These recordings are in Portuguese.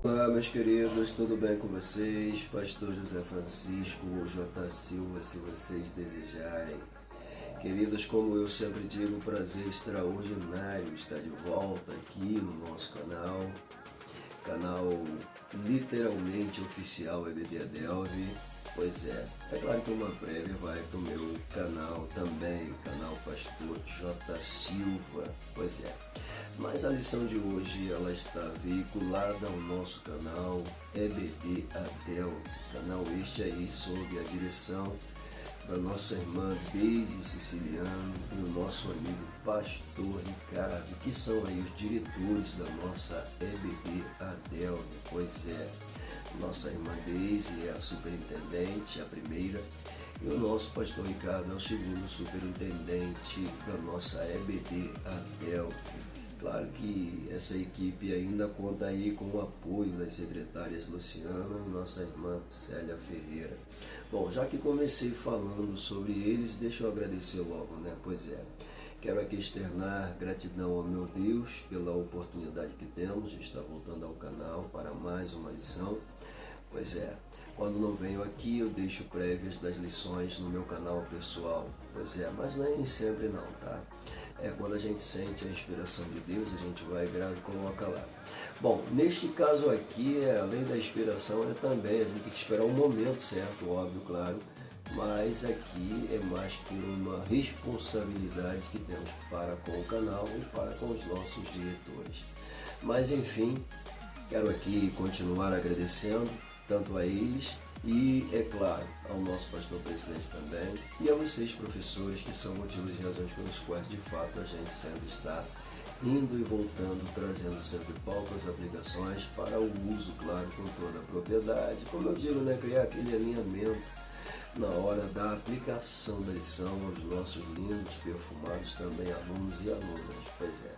Olá, meus queridos, tudo bem com vocês? Pastor José Francisco ou J. Silva, se vocês desejarem. Queridos, como eu sempre digo, prazer extraordinário estar de volta aqui no nosso canal literalmente oficial EBD Adelve. Pois é claro que uma prévia vai para o meu canal também, canal Pastor J. Silva, pois é. Mas a lição de hoje, ela está veiculada ao nosso canal EBD Adelve, canal este aí sob a direção da nossa irmã Deise Siciliano e o nosso amigo Pastor Ricardo, que são aí os diretores da nossa EBD Adelve, pois é. Nossa irmã Deise é a superintendente, a primeira, e o nosso pastor Ricardo é o segundo superintendente da nossa EBD Adelve. Claro que essa equipe ainda conta aí com o apoio das secretárias Luciana e nossa irmã Célia Ferreira. Bom, já que comecei falando sobre eles, deixa eu agradecer logo, né? Pois é, quero aqui externar gratidão ao meu Deus pela oportunidade que temos de estar voltando ao canal para mais uma lição. Pois é, quando não venho aqui eu deixo prévias das lições no meu canal pessoal. Pois é, mas nem sempre não, tá? Quando a gente sente a inspiração de Deus, a gente vai grava e coloca lá. Bom, neste caso aqui, além da inspiração, também a gente tem que esperar um momento certo, óbvio, claro, mas aqui é mais por uma responsabilidade que temos para com o canal e para com os nossos diretores. Mas enfim, quero aqui continuar agradecendo tanto a eles e, é claro, ao nosso pastor presidente também e a vocês, professores, que são motivos e razões pelos quais, de fato, a gente sempre está indo e voltando, trazendo sempre poucas aplicações para o uso, claro, com toda a propriedade. Como eu digo, né, criar aquele alinhamento na hora da aplicação da lição aos nossos lindos, perfumados também alunos e alunas. Pois é.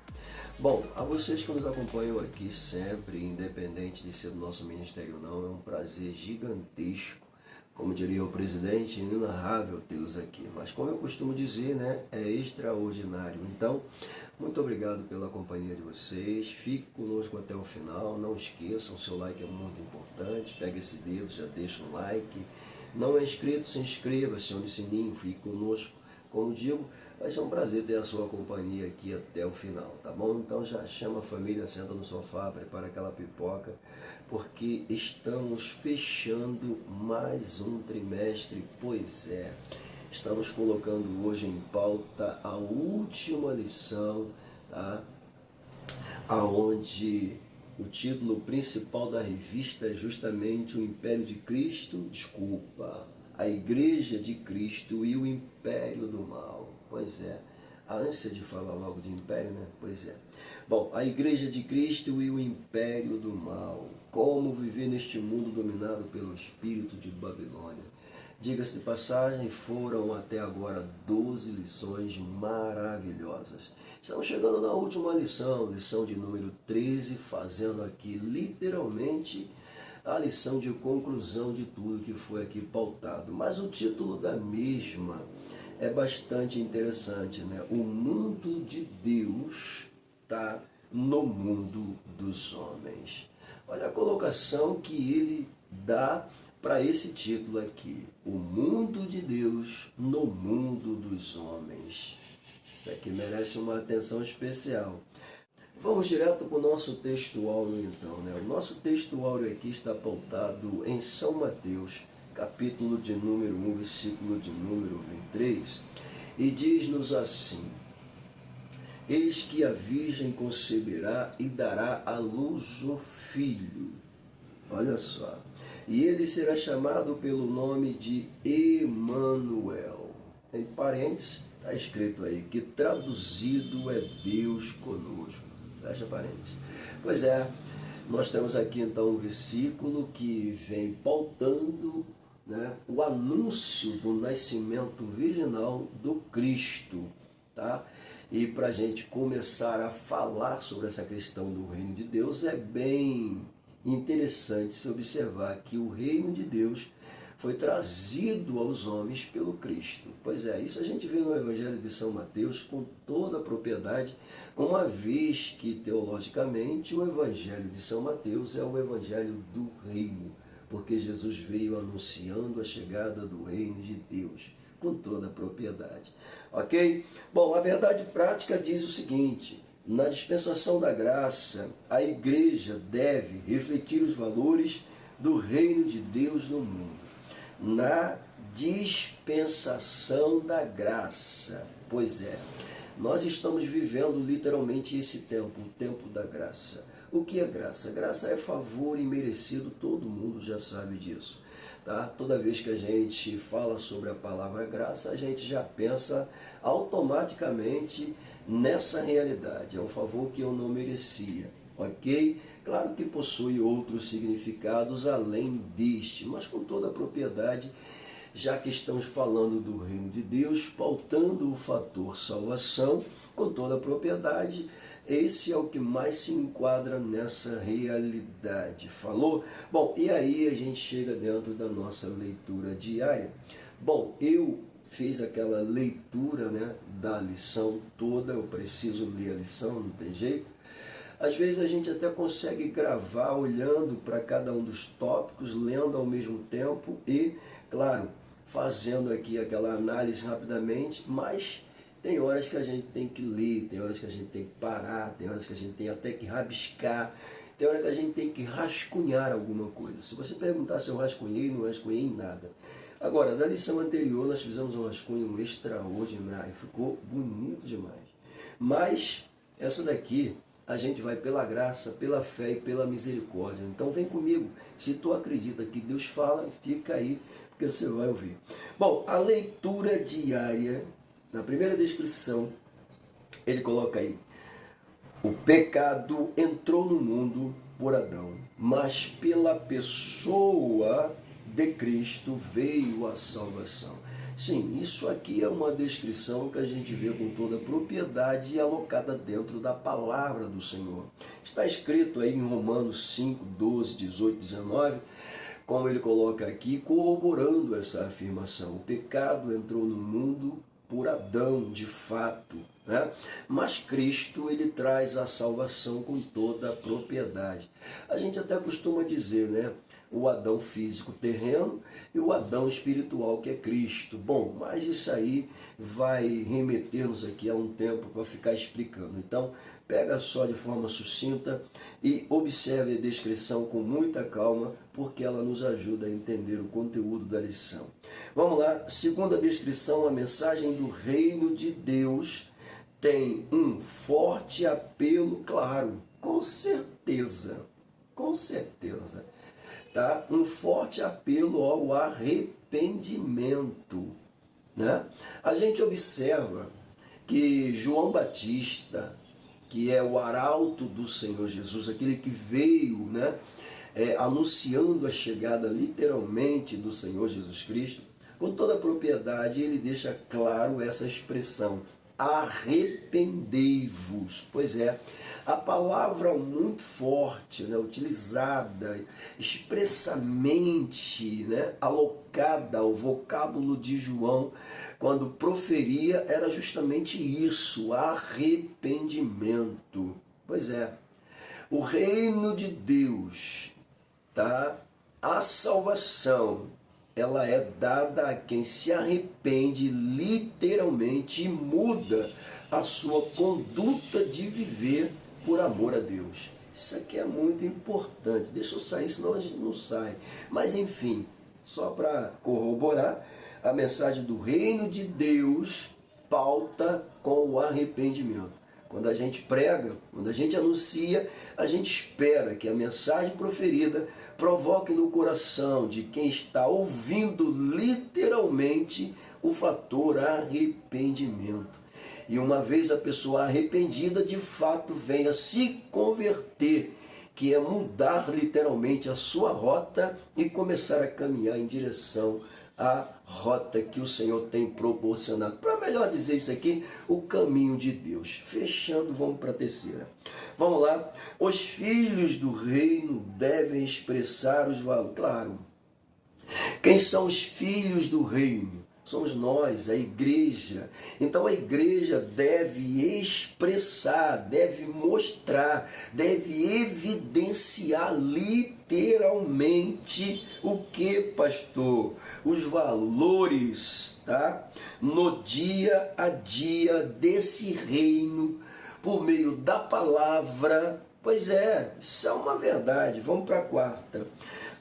Bom, a vocês que nos acompanham aqui sempre, independente de ser do nosso ministério ou não, é um prazer gigantesco, como diria o presidente, inenarrável tê-los aqui. Mas como eu costumo dizer, né, é extraordinário. Então, muito obrigado pela companhia de vocês, fique conosco até o final, não esqueçam, o seu like é muito importante, pega esse dedo, já deixa um like. Não é inscrito, se inscreva, acione o sininho, fique conosco. Como digo, vai ser um prazer ter a sua companhia aqui até o final, tá bom? Então já chama a família, senta no sofá, prepara aquela pipoca, porque estamos fechando mais um trimestre, pois é. Estamos colocando hoje em pauta a última lição, tá? Aonde o título principal da revista é justamente o Império de Cristo, a Igreja de Cristo e o Império do Mal. Pois é, a ânsia de falar logo de império, né? Pois é. Bom, a Igreja de Cristo e o Império do Mal. Como viver neste mundo dominado pelo espírito de Babilônia. Diga-se de passagem, foram até agora 12 lições maravilhosas. Estamos chegando na última lição, lição de número 13, fazendo aqui literalmente a lição de conclusão de tudo que foi aqui pautado. Mas o título da mesma é bastante interessante, né? O mundo de Deus está no mundo dos homens. Olha a colocação que ele dá para esse título aqui, o mundo de Deus no mundo dos homens. Isso aqui merece uma atenção especial. Vamos direto para o nosso texto áureo então, né? O nosso texto áureo aqui está pautado em São Mateus, capítulo de número 1, versículo de número 23, e diz-nos assim: eis que a virgem conceberá e dará à luz um filho. Olha só. E ele será chamado pelo nome de Emanuel. Em parênteses, está escrito aí que traduzido é Deus conosco. Fecha parênteses. Pois é, nós temos aqui então um versículo que vem pautando, né, o anúncio do nascimento virginal do Cristo, tá? E para a gente começar a falar sobre essa questão do reino de Deus, é bem interessante se observar que o reino de Deus foi trazido aos homens pelo Cristo. Pois é, isso a gente vê no Evangelho de São Mateus com toda a propriedade, uma vez que, teologicamente, o Evangelho de São Mateus é o Evangelho do Reino, porque Jesus veio anunciando a chegada do Reino de Deus, com toda a propriedade. Ok? Bom, a verdade prática diz o seguinte: na dispensação da graça, a igreja deve refletir os valores do reino de Deus no mundo. Na dispensação da graça, pois é, nós estamos vivendo literalmente esse tempo, o tempo da graça. O que é graça? Graça é favor imerecido, todo mundo já sabe disso. Tá? Toda vez que a gente fala sobre a palavra graça, a gente já pensa automaticamente nessa realidade. É um favor que eu não merecia, ok? Claro que possui outros significados além deste, mas com toda a propriedade, já que estamos falando do reino de Deus, pautando o fator salvação, com toda a propriedade, esse é o que mais se enquadra nessa realidade. Falou? Bom, e aí a gente chega dentro da nossa leitura diária. Bom, eu fiz aquela leitura, né, da lição toda, eu preciso ler a lição, não tem jeito. Às vezes a gente até consegue gravar olhando para cada um dos tópicos, lendo ao mesmo tempo e, claro, fazendo aqui aquela análise rapidamente, mas tem horas que a gente tem que ler, tem horas que a gente tem que parar, tem horas que a gente tem até que rabiscar, tem horas que a gente tem que rascunhar alguma coisa. Se você perguntar se eu rascunhei, não rascunhei em nada. Agora, na lição anterior nós fizemos um rascunho extraordinário, ficou bonito demais. Mas essa daqui a gente vai pela graça, pela fé e pela misericórdia. Então vem comigo, se tu acredita que Deus fala, fica aí, porque você vai ouvir. Bom, a leitura diária, na primeira descrição, ele coloca aí: o pecado entrou no mundo por Adão, mas pela pessoa de Cristo veio a salvação. Sim, isso aqui é uma descrição que a gente vê com toda a propriedade alocada dentro da palavra do Senhor. Está escrito aí em Romanos 5, 12, 18, 19, como ele coloca aqui, corroborando essa afirmação. O pecado entrou no mundo por Adão, de fato, né? Mas Cristo, ele traz a salvação com toda a propriedade. A gente até costuma dizer, né? O Adão físico terreno e o Adão espiritual, que é Cristo. Bom, mas isso aí vai remeter-nos aqui a um tempo para ficar explicando. Então, pega só de forma sucinta e observe a descrição com muita calma, porque ela nos ajuda a entender o conteúdo da lição. Vamos lá, segunda descrição, a mensagem do reino de Deus tem um forte apelo, claro, com certeza, tá? Um forte apelo ao arrependimento, né? A gente observa que João Batista, que é o arauto do Senhor Jesus, aquele que veio, né, anunciando a chegada literalmente do Senhor Jesus Cristo, com toda a propriedade ele deixa claro essa expressão: arrependei-vos. Pois é, a palavra muito forte, né, utilizada expressamente, né, alocada ao vocábulo de João, quando proferia, era justamente isso: arrependimento. Pois é, o reino de Deus, tá? A salvação, ela é dada a quem se arrepende literalmente e muda a sua conduta de viver por amor a Deus. Isso aqui é muito importante. Deixa eu sair, senão a gente não sai. Mas enfim, só para corroborar, a mensagem do reino de Deus pauta com o arrependimento. Quando a gente prega, quando a gente anuncia, a gente espera que a mensagem proferida provoque no coração de quem está ouvindo literalmente o fator arrependimento. E uma vez a pessoa arrependida, de fato venha se converter, que é mudar literalmente a sua rota e começar a caminhar em direção à rota que o Senhor tem proporcionado. Para melhor dizer isso aqui, o caminho de Deus. Fechando, vamos para a terceira. Vamos lá. Os filhos do reino devem expressar os valores. Claro, Quem são os filhos do reino? Somos nós, a igreja. Então a igreja deve expressar, deve mostrar, deve evidenciar literalmente o que, pastor? Os valores, tá? No dia a dia desse reino, por meio da palavra. Pois é, isso é uma verdade. Vamos para a quarta.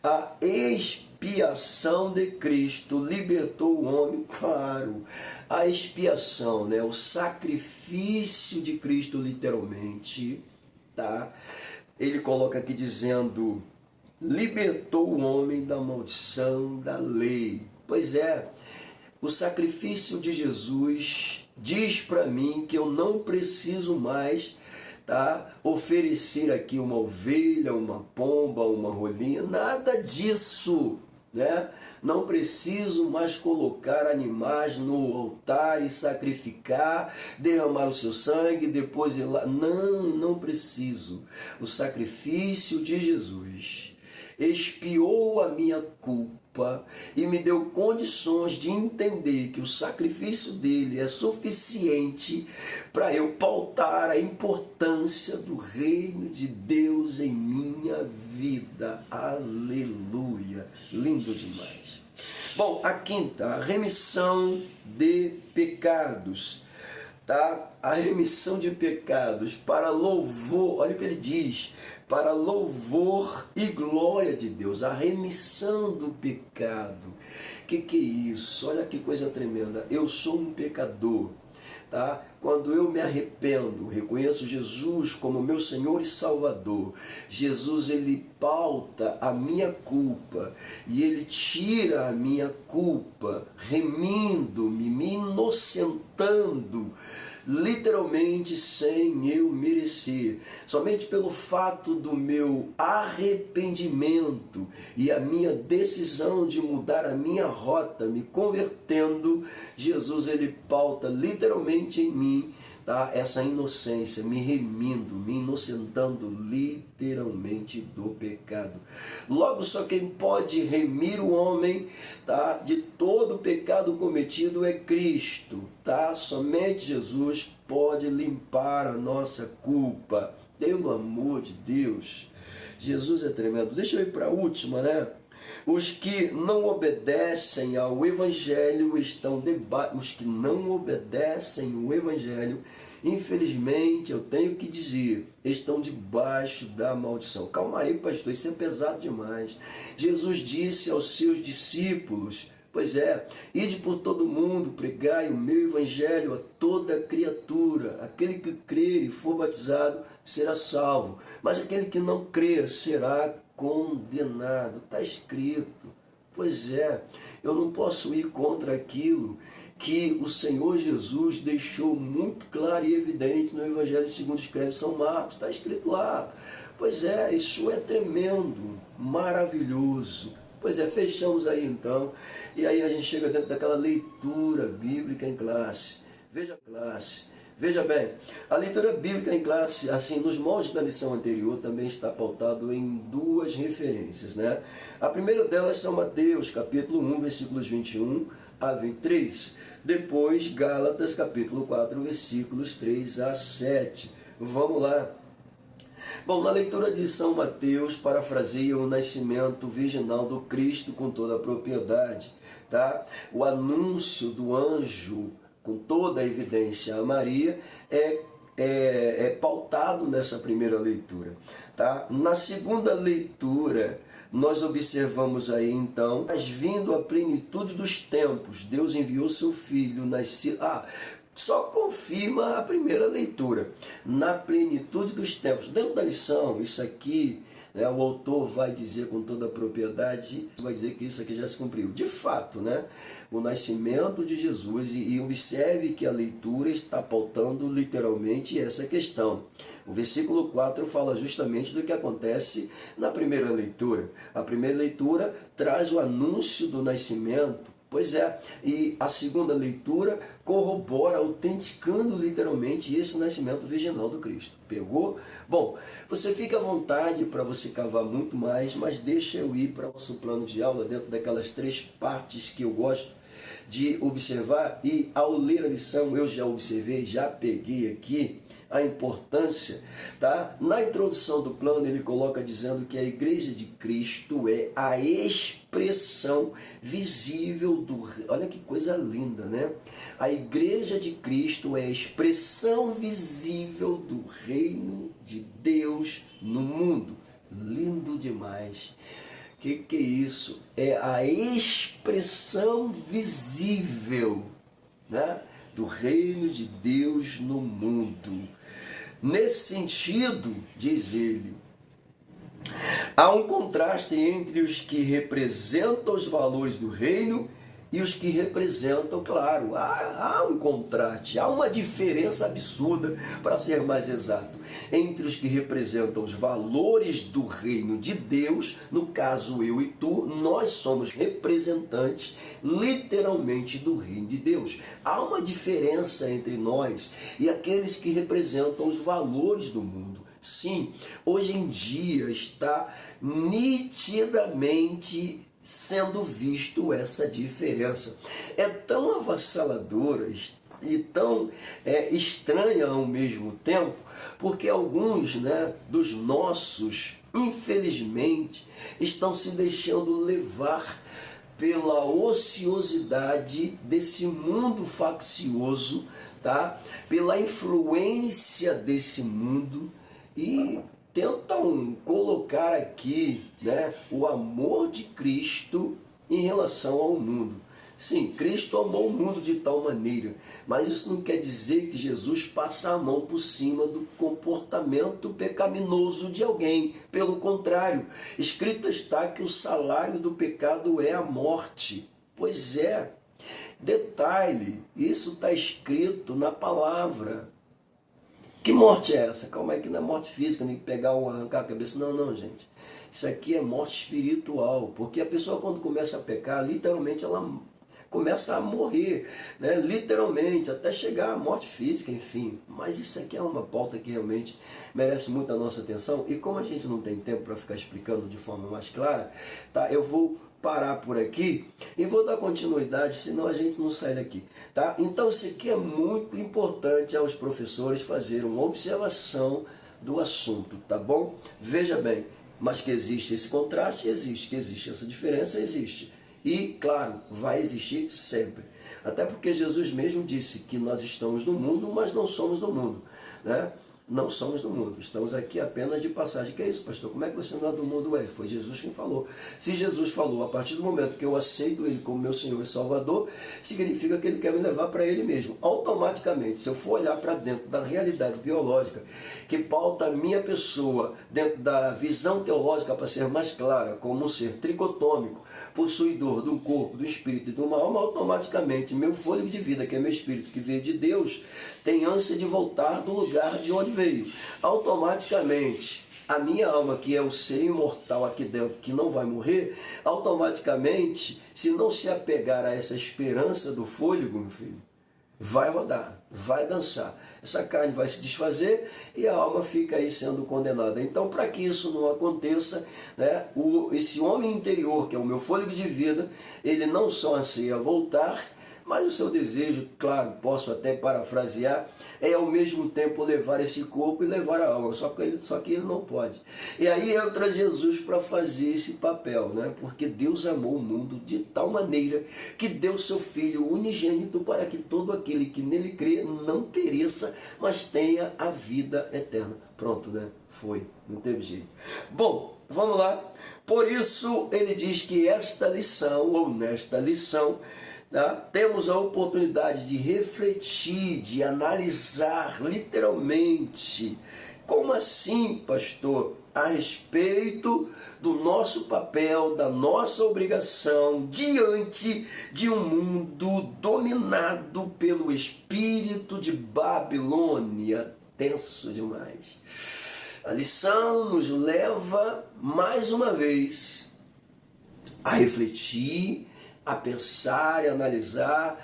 A expiação de Cristo libertou o homem, claro. A expiação, né? O sacrifício de Cristo, literalmente, tá? Ele coloca aqui dizendo, libertou o homem da maldição da lei. Pois é, o sacrifício de Jesus diz para mim que eu não preciso mais, tá, oferecer aqui uma ovelha, uma pomba, uma rolinha, nada disso, né? Não preciso mais colocar animais no altar e sacrificar, derramar o seu sangue, depois ir lá. Não preciso. O sacrifício de Jesus expiou a minha culpa e me deu condições de entender que o sacrifício dele é suficiente para eu pautar a importância do reino de Deus em minha vida. Aleluia! Lindo demais. Bom, a quinta, a remissão de pecados. Tá? A remissão de pecados para louvor, olha o que ele diz, para louvor e glória de Deus, a remissão do pecado. Que é isso? Olha que coisa tremenda. Eu sou um pecador, tá? Quando eu me arrependo, reconheço Jesus como meu Senhor e Salvador, Jesus, ele pauta a minha culpa e ele tira a minha culpa, remindo-me, me inocentando, literalmente sem eu merecer. Somente pelo fato do meu arrependimento e a minha decisão de mudar a minha rota, me convertendo, Jesus, ele pauta literalmente em mim, tá, essa inocência, me remindo, me inocentando literalmente do pecado. Logo, só quem pode remir o homem, tá, de todo o pecado cometido é Cristo, tá? Somente Jesus pode limpar a nossa culpa. Pelo amor de Deus, Jesus é tremendo. Deixa eu ir para a última, né? Os que não obedecem ao Evangelho estão debaixo. Os que não obedecem o Evangelho, infelizmente, eu tenho que dizer, estão debaixo da maldição. Calma aí, pastor, isso é pesado demais. Jesus disse aos seus discípulos, pois é, ide por todo mundo, pregai o meu Evangelho a toda criatura. Aquele que crer e for batizado será salvo, mas aquele que não crer será condenado. Está escrito. Pois é, eu não posso ir contra aquilo que o Senhor Jesus deixou muito claro e evidente no Evangelho segundo escreve São Marcos. Está escrito lá. Pois é, isso é tremendo, maravilhoso. Pois é, fechamos aí então, e aí a gente chega dentro daquela leitura bíblica em classe. Veja bem, a leitura bíblica em classe, assim, nos moldes da lição anterior, também está pautado em duas referências, né? A primeira delas são Mateus, capítulo 1, versículos 21 a 23. Depois, Gálatas, capítulo 4, versículos 3 a 7. Vamos lá. Bom, na leitura de São Mateus, parafraseia o nascimento virginal do Cristo com toda a propriedade, tá? O anúncio do anjo, com toda a evidência a Maria, é pautado nessa primeira leitura, tá? Na segunda leitura, nós observamos aí então, mas vindo a plenitude dos tempos, Deus enviou seu Filho, nascido... só confirma a primeira leitura, na plenitude dos tempos. Dentro da lição, isso aqui, né, o autor vai dizer com toda a propriedade, vai dizer que isso aqui já se cumpriu. De fato, né, o nascimento de Jesus, e observe que a leitura está pautando literalmente essa questão. O versículo 4 fala justamente do que acontece na primeira leitura. A primeira leitura traz o anúncio do nascimento. Pois é, e a segunda leitura corrobora, autenticando literalmente esse nascimento virginal do Cristo. Pegou? Bom, você fica à vontade para você cavar muito mais, mas deixa eu ir para o nosso plano de aula dentro daquelas 3 partes que eu gosto de observar, e ao ler a lição eu já observei, já peguei aqui a importância, tá? Na introdução do plano ele coloca dizendo que a Igreja de Cristo é a expressão visível do... Olha que coisa linda, né? A Igreja de Cristo é a expressão visível do reino de Deus no mundo. Lindo demais. Que é isso? É a expressão visível, né, do reino de Deus no mundo. Nesse sentido, diz ele, há um contraste entre os que representam os valores do reino e os que representam, claro, há um contraste, há uma diferença absurda, para ser mais exato, entre os que representam os valores do reino de Deus, no caso eu e tu, nós somos representantes literalmente do reino de Deus. Há uma diferença entre nós e aqueles que representam os valores do mundo. Sim, hoje em dia está nitidamente sendo visto essa diferença. É tão avassaladora e tão estranha ao mesmo tempo, porque alguns, né, dos nossos, infelizmente, estão se deixando levar pela ociosidade desse mundo faccioso, tá? Pela influência desse mundo, e tentam colocar aqui, né, o amor de Cristo em relação ao mundo. Sim, Cristo amou o mundo de tal maneira, mas isso não quer dizer que Jesus passa a mão por cima do comportamento pecaminoso de alguém. Pelo contrário, escrito está que o salário do pecado é a morte. Pois é, detalhe, isso está escrito na palavra. Que morte é essa? Calma aí, que não é morte física, nem pegar ou arrancar a cabeça. Não, não, gente. Isso aqui é morte espiritual, porque a pessoa, quando começa a pecar, literalmente ela começa a morrer, né? Literalmente, até chegar à morte física, enfim. Mas isso aqui é uma pauta que realmente merece muito a nossa atenção, e como a gente não tem tempo para ficar explicando de forma mais clara, tá? Eu vou parar por aqui e vou dar continuidade, senão a gente não sai daqui, tá? Então isso aqui é muito importante aos professores fazerem uma observação do assunto, tá bom? Veja bem, mas que existe esse contraste, existe, que existe essa diferença, existe. E, claro, vai existir sempre. Até porque Jesus mesmo disse que nós estamos no mundo, mas não somos do mundo, né? Não somos do mundo, estamos aqui apenas de passagem. Que é isso, pastor? Como é que você não é do mundo? Ué, foi Jesus quem falou. Se Jesus falou, a partir do momento que eu aceito Ele como meu Senhor e Salvador, significa que Ele quer me levar para Ele mesmo. Automaticamente, se eu for olhar para dentro da realidade biológica, que pauta a minha pessoa, dentro da visão teológica, para ser mais clara, como um ser tricotômico, possuidor de um corpo, do espírito e de uma alma, automaticamente, meu fôlego de vida, que é meu espírito, que veio de Deus, tem ânsia de voltar do lugar de onde veio. Automaticamente, a minha alma, que é o ser imortal aqui dentro, que não vai morrer, automaticamente, se não se apegar a essa esperança do fôlego, meu filho, vai rodar, vai dançar. Essa carne vai se desfazer e a alma fica aí sendo condenada. Então, para que isso não aconteça, né, esse homem interior, que é o meu fôlego de vida, ele não só anseia voltar, mas o seu desejo, claro, posso até parafrasear, é ao mesmo tempo levar esse corpo e levar a alma, só que ele não pode. E aí entra Jesus para fazer esse papel, né? Porque Deus amou o mundo de tal maneira que deu seu Filho unigênito para que todo aquele que nele crê não pereça, mas tenha a vida eterna. Pronto, né? Foi, não teve jeito. Bom, vamos lá. Por isso ele diz que esta lição, ou nesta lição, tá, temos a oportunidade de refletir, de analisar literalmente. Como assim, pastor? A respeito do nosso papel, da nossa obrigação diante de um mundo dominado pelo espírito de Babilônia. Tenso demais. A lição nos leva, mais uma vez, a refletir, a pensar e analisar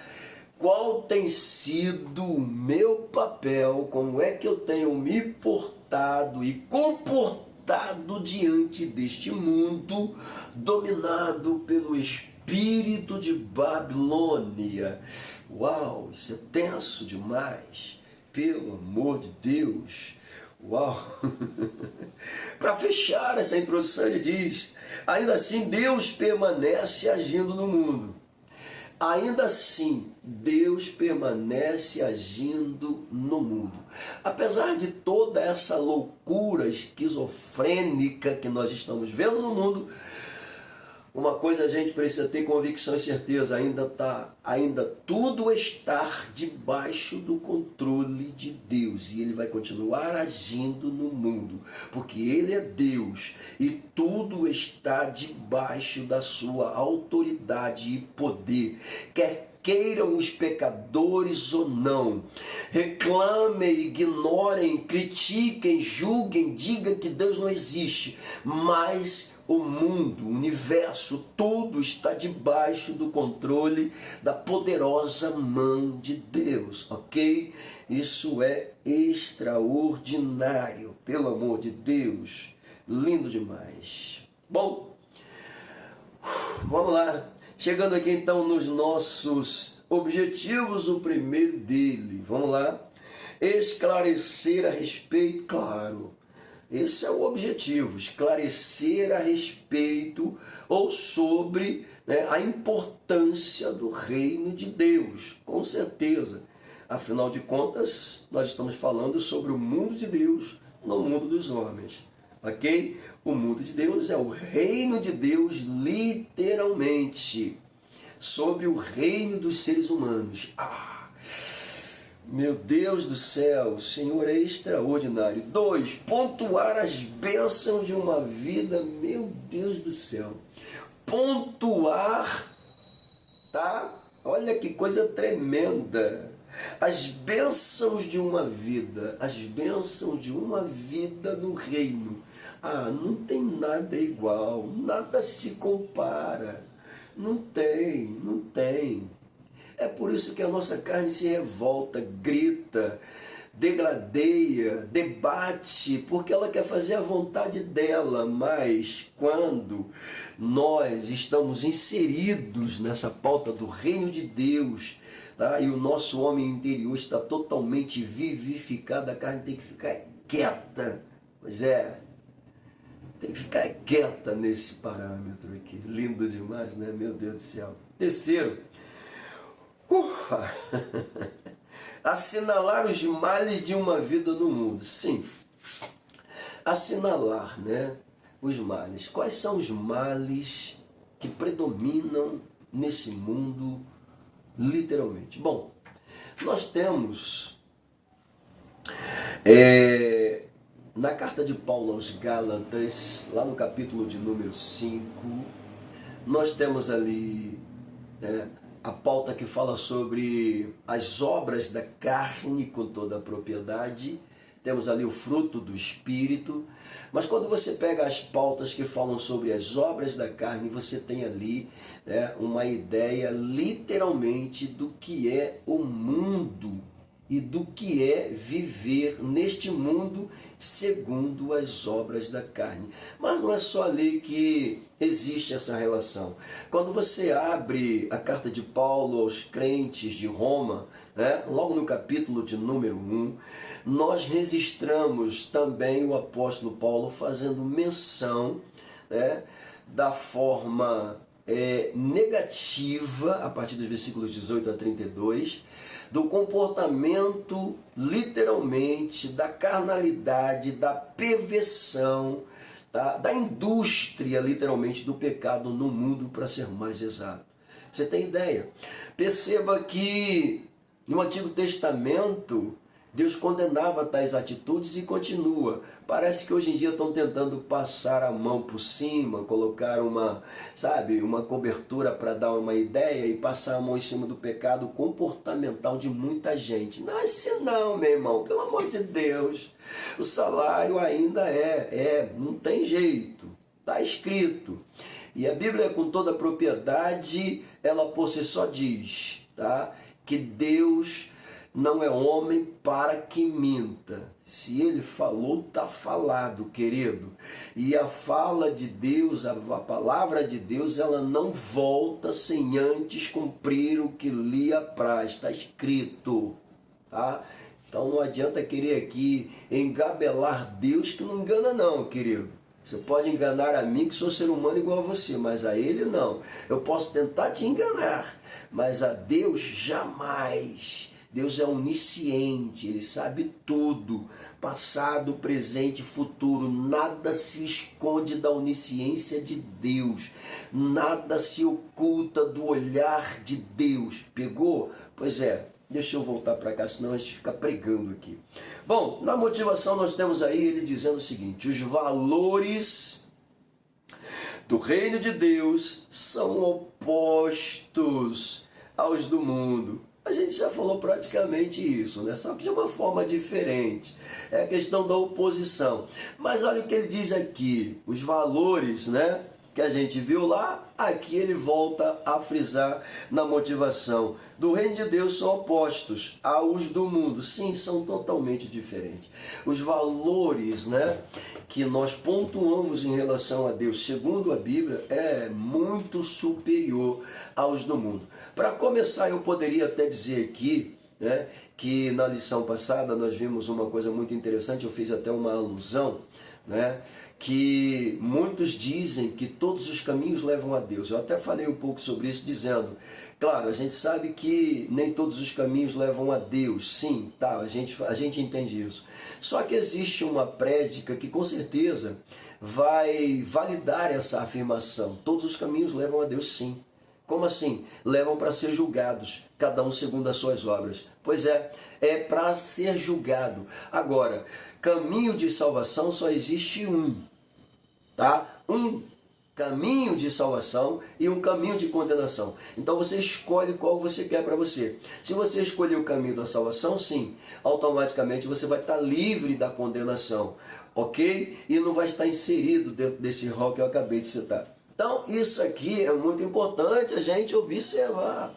qual tem sido o meu papel, como é que eu tenho me portado e comportado diante deste mundo dominado pelo espírito de Babilônia. Uau, isso é tenso demais, pelo amor de Deus. Uau! Para fechar essa introdução, ele diz: ainda assim Deus permanece agindo no mundo. Ainda assim, Deus permanece agindo no mundo. Apesar de toda essa loucura esquizofrênica que nós estamos vendo no mundo, uma coisa a gente precisa ter convicção e certeza: ainda tudo está debaixo do controle de Deus, e Ele vai continuar agindo no mundo, porque Ele é Deus e tudo está debaixo da sua autoridade e poder, quer queiram os pecadores ou não. Reclamem, ignorem, critiquem, julguem, digam que Deus não existe, mas o mundo, o universo, tudo está debaixo do controle da poderosa mão de Deus, ok? Isso é extraordinário, pelo amor de Deus, lindo demais. Bom, vamos lá, chegando aqui então nos nossos objetivos, o primeiro dele, vamos lá, esclarecer a respeito, claro. Esse é o objetivo, esclarecer a respeito ou sobre, a importância do reino de Deus, com certeza. Afinal de contas, nós estamos falando sobre o mundo de Deus no mundo dos homens, ok? O mundo de Deus é o reino de Deus, literalmente, sobre o reino dos seres humanos. Meu Deus do céu, o Senhor é extraordinário. 2, pontuar as bênçãos de uma vida. Meu Deus do céu. Pontuar, tá? Olha que coisa tremenda. As bênçãos de uma vida. As bênçãos de uma vida no reino. Não tem nada igual. Nada se compara. Não tem. É por isso que a nossa carne se revolta, grita, degradeia, debate, porque ela quer fazer a vontade dela, mas quando nós estamos inseridos nessa pauta do reino de Deus, tá? E o nosso homem interior está totalmente vivificado, a carne tem que ficar quieta, pois é, tem que ficar quieta nesse parâmetro aqui, lindo demais, né? Meu Deus do céu. Terceiro, assinalar os males de uma vida no mundo. Sim, assinalar, os males. Quais são os males que predominam nesse mundo, literalmente? Bom, nós temos na carta de Paulo aos Gálatas, lá no capítulo de número 5, nós temos ali a pauta que fala sobre as obras da carne com toda a propriedade. Temos ali o fruto do Espírito. Mas quando você pega as pautas que falam sobre as obras da carne, você tem ali uma ideia literalmente do que é o mundo e do que é viver neste mundo segundo as obras da carne. Mas não é só ali que existe essa relação. Quando você abre a carta de Paulo aos crentes de Roma, logo no capítulo de número 1, nós registramos também o apóstolo Paulo fazendo menção da forma negativa, a partir dos versículos 18 a 32, do comportamento, literalmente, da carnalidade, da perversão, da indústria, literalmente, do pecado no mundo, para ser mais exato. Você tem ideia? Perceba que no Antigo Testamento Deus condenava tais atitudes e continua. Parece que hoje em dia estão tentando passar a mão por cima, colocar uma cobertura para dar uma ideia e passar a mão em cima do pecado comportamental de muita gente. Não é assim não, meu irmão, pelo amor de Deus. O salário ainda não tem jeito, está escrito. E a Bíblia, com toda a propriedade, ela por si só diz, tá? Que Deus não é homem para que minta. Se ele falou, está falado, querido. E a fala de Deus, a palavra de Deus, ela não volta sem antes cumprir o que lhe apraz. Está escrito, tá? Então não adianta querer aqui engabelar Deus, que não engana não, querido. Você pode enganar a mim, que sou ser humano igual a você, mas a ele não. Eu posso tentar te enganar, mas a Deus jamais. Deus é onisciente, Ele sabe tudo, passado, presente, futuro. Nada se esconde da onisciência de Deus, nada se oculta do olhar de Deus. Pegou? Pois é, deixa eu voltar para cá, senão a gente fica pregando aqui. Bom, na motivação nós temos aí ele dizendo o seguinte: os valores do reino de Deus são opostos aos do mundo. A gente já falou praticamente isso, né? Só que de uma forma diferente. É a questão da oposição. Mas olha o que ele diz aqui. Os valores, né, que a gente viu lá, aqui ele volta a frisar na motivação. Do reino de Deus são opostos aos do mundo. Sim, são totalmente diferentes. Os valores, né, que nós pontuamos em relação a Deus, segundo a Bíblia, é muito superior aos do mundo. Para começar, eu poderia até dizer aqui, né, que na lição passada nós vimos uma coisa muito interessante, eu fiz até uma alusão, né, que muitos dizem que todos os caminhos levam a Deus. Eu até falei um pouco sobre isso, dizendo, claro, a gente sabe que nem todos os caminhos levam a Deus, sim, tá, a gente entende isso. Só que existe uma prédica que com certeza vai validar essa afirmação. Todos os caminhos levam a Deus, sim. Como assim? Levam para ser julgados, cada um segundo as suas obras. Pois é para ser julgado. Agora, caminho de salvação só existe um, tá? Um caminho de salvação e um caminho de condenação. Então você escolhe qual você quer para você. Se você escolher o caminho da salvação, sim, automaticamente você vai estar livre da condenação, ok? E não vai estar inserido dentro desse rol que eu acabei de citar. Então, isso aqui é muito importante a gente observar,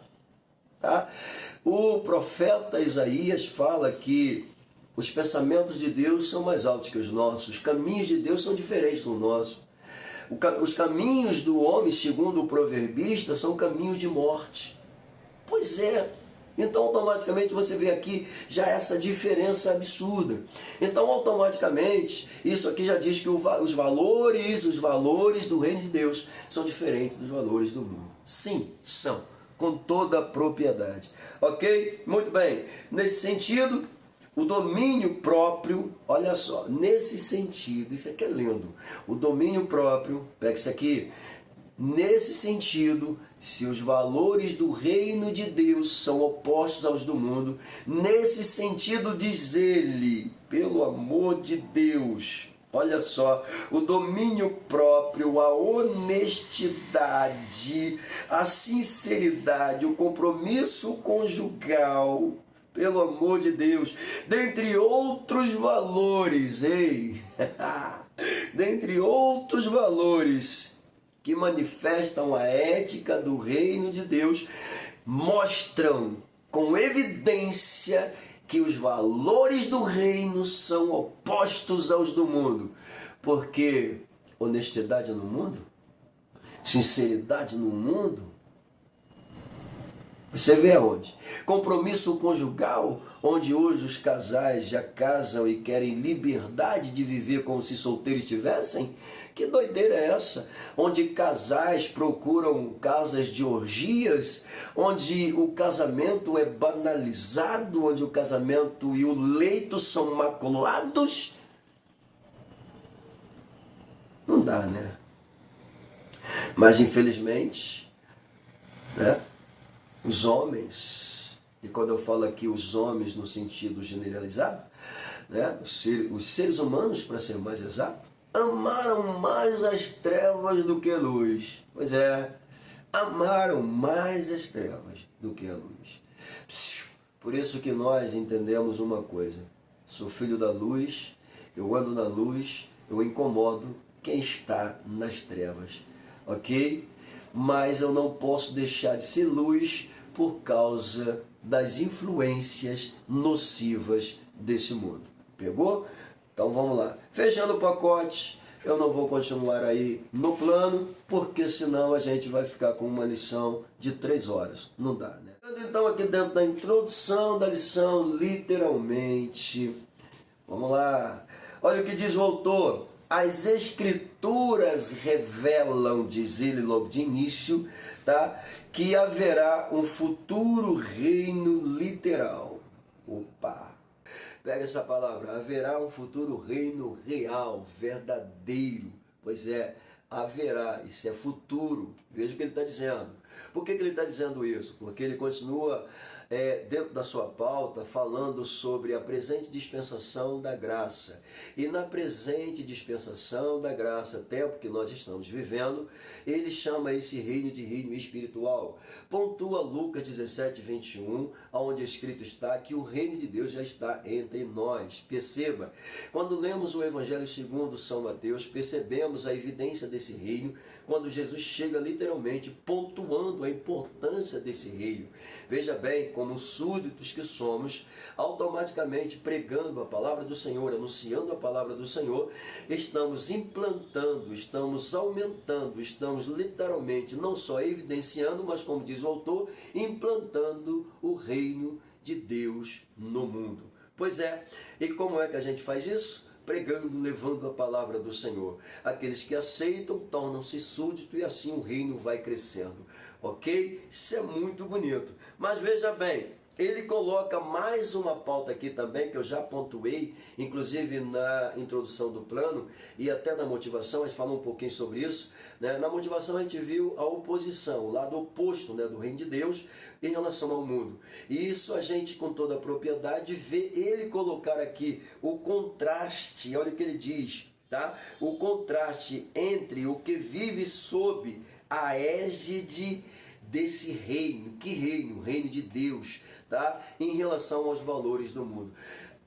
tá? O profeta Isaías fala que os pensamentos de Deus são mais altos que os nossos, os caminhos de Deus são diferentes do nosso. Os caminhos do homem, segundo o proverbista, são caminhos de morte. Pois é. Então, automaticamente, você vê aqui já essa diferença absurda. Então, automaticamente, isso aqui já diz que os valores do reino de Deus são diferentes dos valores do mundo. Sim, são, com toda a propriedade. Ok? Muito bem. Nesse sentido, o domínio próprio, olha só, nesse sentido, isso aqui é lindo. O domínio próprio, pega isso aqui. Nesse sentido, se os valores do reino de Deus são opostos aos do mundo, nesse sentido diz ele, pelo amor de Deus, olha só, o domínio próprio, a honestidade, a sinceridade, o compromisso conjugal, pelo amor de Deus, dentre outros valores, dentre outros valores que manifestam a ética do reino de Deus, mostram com evidência que os valores do reino são opostos aos do mundo. Porque honestidade no mundo, sinceridade no mundo, você vê aonde? Compromisso conjugal, onde hoje os casais já casam e querem liberdade de viver como se solteiros estivessem? Que doideira é essa? Onde casais procuram casas de orgias, onde o casamento é banalizado, onde o casamento e o leito são maculados? Não dá, né? Mas infelizmente, né? Os homens, e quando eu falo aqui os homens no sentido generalizado, né? Os seres humanos, para ser mais exato, amaram mais as trevas do que a luz. Pois é, amaram mais as trevas do que a luz. Por isso que nós entendemos uma coisa: sou filho da luz, eu ando na luz, eu incomodo quem está nas trevas. ok? Mas eu não posso deixar de ser luz por causa das influências nocivas desse mundo. Pegou? Então vamos lá. Fechando o pacote, eu não vou continuar aí no plano, porque senão a gente vai ficar com uma lição de 3 horas. Não dá, né? Então aqui dentro da introdução da lição, literalmente, vamos lá. Olha o que diz o autor. As escrituras revelam, diz ele logo de início, tá, que haverá um futuro reino literal. Opa! Pega essa palavra, haverá um futuro reino real, verdadeiro. Pois é, haverá, isso é futuro. Veja o que ele está dizendo. Por que ele está dizendo isso? Porque ele continua dentro da sua pauta falando sobre a presente dispensação da graça. E na presente dispensação da graça, tempo que nós estamos vivendo, ele chama esse reino de reino espiritual. Pontua Lucas 17, 21, onde escrito está que o reino de Deus já está entre nós. Perceba, quando lemos o Evangelho segundo São Mateus, percebemos a evidência desse reino, quando Jesus chega literalmente pontuando a importância desse reino. Veja bem, como súditos que somos, automaticamente pregando a palavra do Senhor, anunciando a palavra do Senhor, estamos implantando, estamos aumentando, estamos literalmente não só evidenciando, mas como diz o autor, implantando o reino de Deus no mundo. Pois é, e como é que a gente faz isso? Pregando, levando a palavra do Senhor. Aqueles que aceitam tornam-se súditos e assim o reino vai crescendo. Ok? Isso é muito bonito. Mas veja bem, ele coloca mais uma pauta aqui também, que eu já pontuei, inclusive na introdução do plano, e até na motivação, a gente falou um pouquinho sobre isso, né? Na motivação a gente viu a oposição, o lado oposto, né, do reino de Deus em relação ao mundo. E isso a gente, com toda a propriedade, vê ele colocar aqui o contraste, olha o que ele diz, tá? O contraste entre o que vive sob a égide desse reino. Que reino? O reino de Deus, tá? Em relação aos valores do mundo.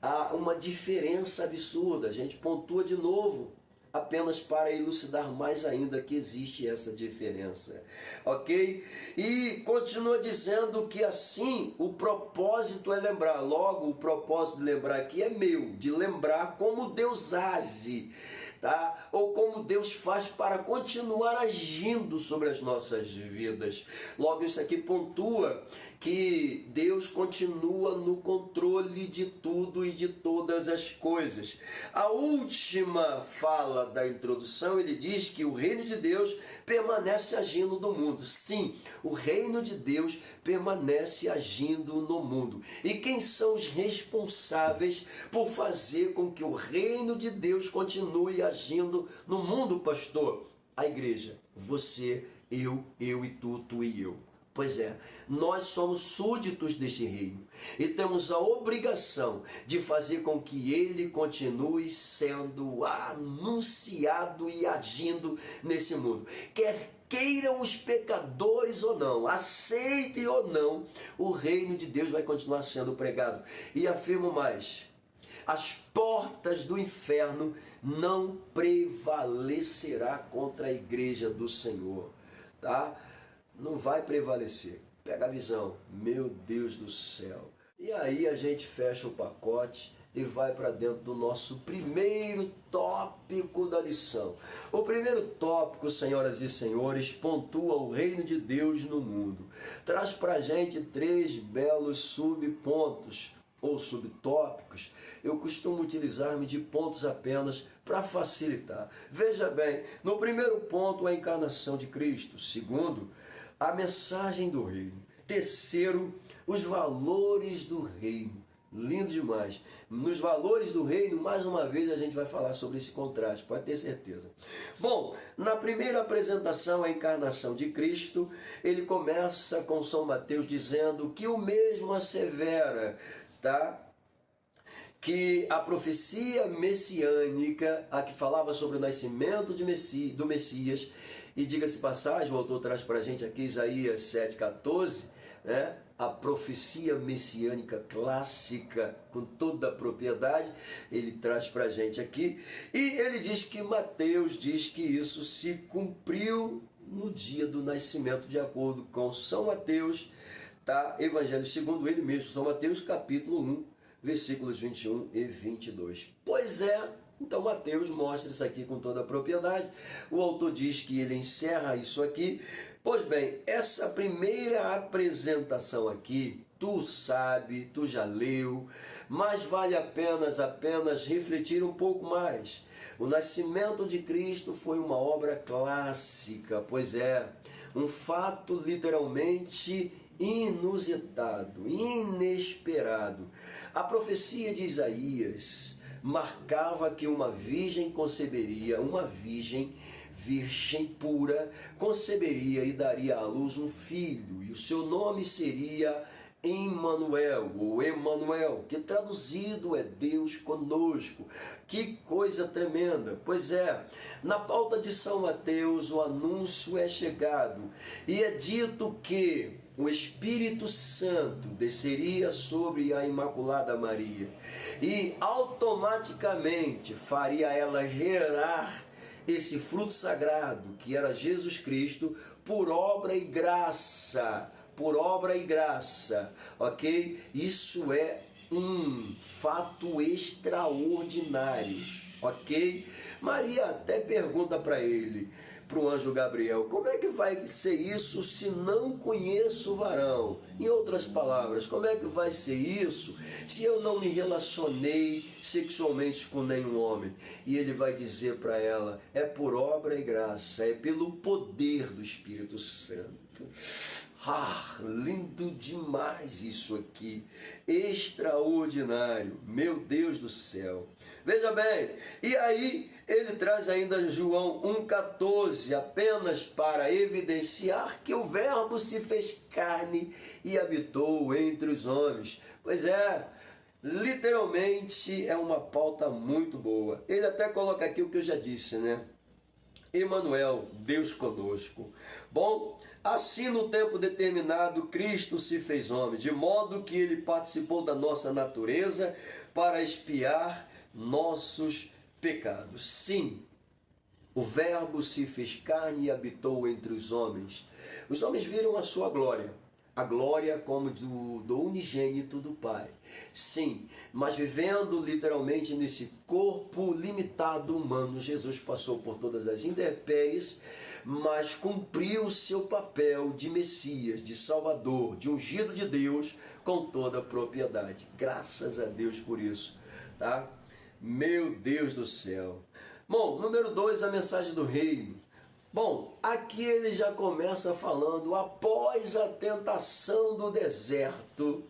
Há uma diferença absurda, a gente pontua de novo, apenas para elucidar mais ainda que existe essa diferença, ok? E continua dizendo que assim o propósito é lembrar, logo o propósito de lembrar aqui é meu, de lembrar como Deus age, tá? Ou como Deus faz para continuar agindo sobre as nossas vidas. Logo isso aqui pontua que Deus continua no controle de tudo e de todas as coisas. A última fala da introdução, ele diz que o reino de Deus permanece agindo no mundo. Sim, o reino de Deus permanece agindo no mundo. E quem são os responsáveis por fazer com que o reino de Deus continue agindo no mundo, pastor? A igreja, você, eu e tu e eu. Pois é, nós somos súditos deste reino e temos a obrigação de fazer com que ele continue sendo anunciado e agindo nesse mundo. Quer queiram os pecadores ou não, aceitem ou não, o reino de Deus vai continuar sendo pregado. E afirmo mais, as portas do inferno não prevalecerá contra a igreja do Senhor, tá? Não vai prevalecer. Pega a visão. Meu Deus do céu. E aí a gente fecha o pacote e vai para dentro do nosso primeiro tópico da lição. O primeiro tópico, senhoras e senhores, pontua o reino de Deus no mundo. Traz para a gente 3 belos subpontos ou subtópicos. Eu costumo utilizar-me de pontos apenas para facilitar. Veja bem, no primeiro ponto, a encarnação de Cristo. Segundo, a mensagem do reino. Terceiro, os valores do reino. Lindo demais. Nos valores do reino, mais uma vez a gente vai falar sobre esse contraste, pode ter certeza. Bom, na primeira apresentação, a encarnação de Cristo, ele começa com São Mateus dizendo que o mesmo assevera, tá? Que a profecia messiânica, a que falava sobre o nascimento do Messias, e diga-se passagem, o autor traz para a gente aqui Isaías 7,14, né? A profecia messiânica clássica, com toda a propriedade, ele traz para a gente aqui, e ele diz que Mateus diz que isso se cumpriu no dia do nascimento, de acordo com São Mateus, tá? Evangelho segundo ele mesmo, São Mateus capítulo 1, versículos 21 e 22. Pois é, então Mateus mostra isso aqui com toda a propriedade. O autor diz que ele encerra isso aqui. Pois bem, essa primeira apresentação aqui, tu sabe, tu já leu, mas vale apenas refletir um pouco mais. O nascimento de Cristo foi uma obra clássica, pois é, um fato literalmente inusitado, inesperado. A profecia de Isaías marcava que uma virgem conceberia, uma virgem pura, conceberia e daria à luz um filho, e o seu nome seria Emmanuel, ou Emanuel, que traduzido é Deus conosco. Que coisa tremenda! Pois é, na pauta de São Mateus o anúncio é chegado, e é dito que o Espírito Santo desceria sobre a Imaculada Maria, e automaticamente faria ela gerar esse fruto sagrado, que era Jesus Cristo, por obra e graça, ok? Isso é um fato extraordinário, ok? Maria até pergunta para ele, para o anjo Gabriel, como é que vai ser isso se não conheço o varão? Em outras palavras, como é que vai ser isso se eu não me relacionei sexualmente com nenhum homem? E ele vai dizer para ela, é por obra e graça, é pelo poder do Espírito Santo. Ah, lindo demais isso aqui, extraordinário, meu Deus do céu. Veja bem, e aí ele traz ainda João 1,14, apenas para evidenciar que o Verbo se fez carne e habitou entre os homens. Pois é, literalmente é uma pauta muito boa. Ele até coloca aqui o que eu já disse, né? Emmanuel, Deus conosco. Bom, assim no tempo determinado Cristo se fez homem, de modo que ele participou da nossa natureza para expiar nossos pecados. Sim, o Verbo se fez carne e habitou entre os homens. Os homens viram a sua glória, a glória como do unigênito do Pai. Sim, mas vivendo literalmente nesse corpo limitado humano, Jesus passou por todas as intempéries, mas cumpriu o seu papel de Messias, de Salvador, de ungido de Deus com toda a propriedade. Graças a Deus por isso, tá? Meu Deus do céu. Bom, número 2, a mensagem do reino. Bom, aqui ele já começa falando, após a tentação do deserto,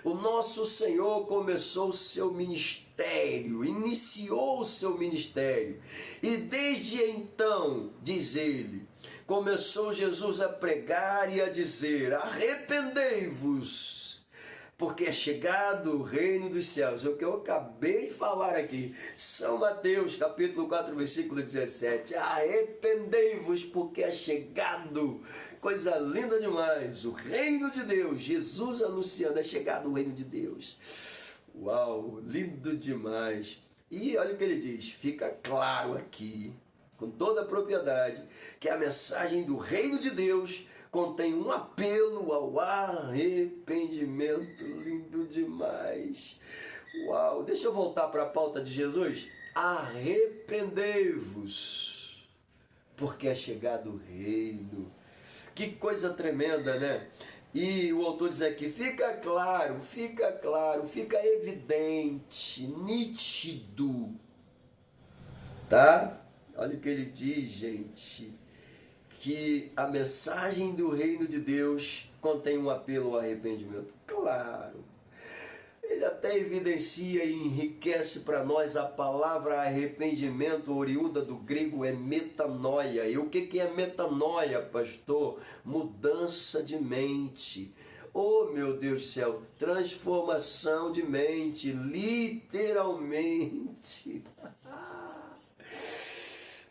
o nosso Senhor começou o seu ministério, iniciou o seu ministério, e desde então, diz ele, começou Jesus a pregar e a dizer, arrependei-vos, porque é chegado o reino dos céus. É o que eu acabei de falar aqui. São Mateus, capítulo 4, versículo 17. Arrependei-vos, porque é chegado. Coisa linda demais. O reino de Deus. Jesus anunciando, é chegado o reino de Deus. Uau, lindo demais. E olha o que ele diz. Fica claro aqui, com toda a propriedade, que a mensagem do reino de Deus contém um apelo ao arrependimento. Lindo demais. Uau, deixa eu voltar para a pauta de Jesus. Arrependei-vos, porque é chegado o reino. Que coisa tremenda, né? E o autor diz aqui, fica claro, fica evidente, nítido, tá? Olha o que ele diz, gente, que a mensagem do reino de Deus contém um apelo ao arrependimento. Claro, ele até evidencia e enriquece para nós a palavra arrependimento, oriunda do grego é metanoia. E o que é metanoia, pastor? Mudança de mente. Oh, meu Deus do céu, transformação de mente, literalmente.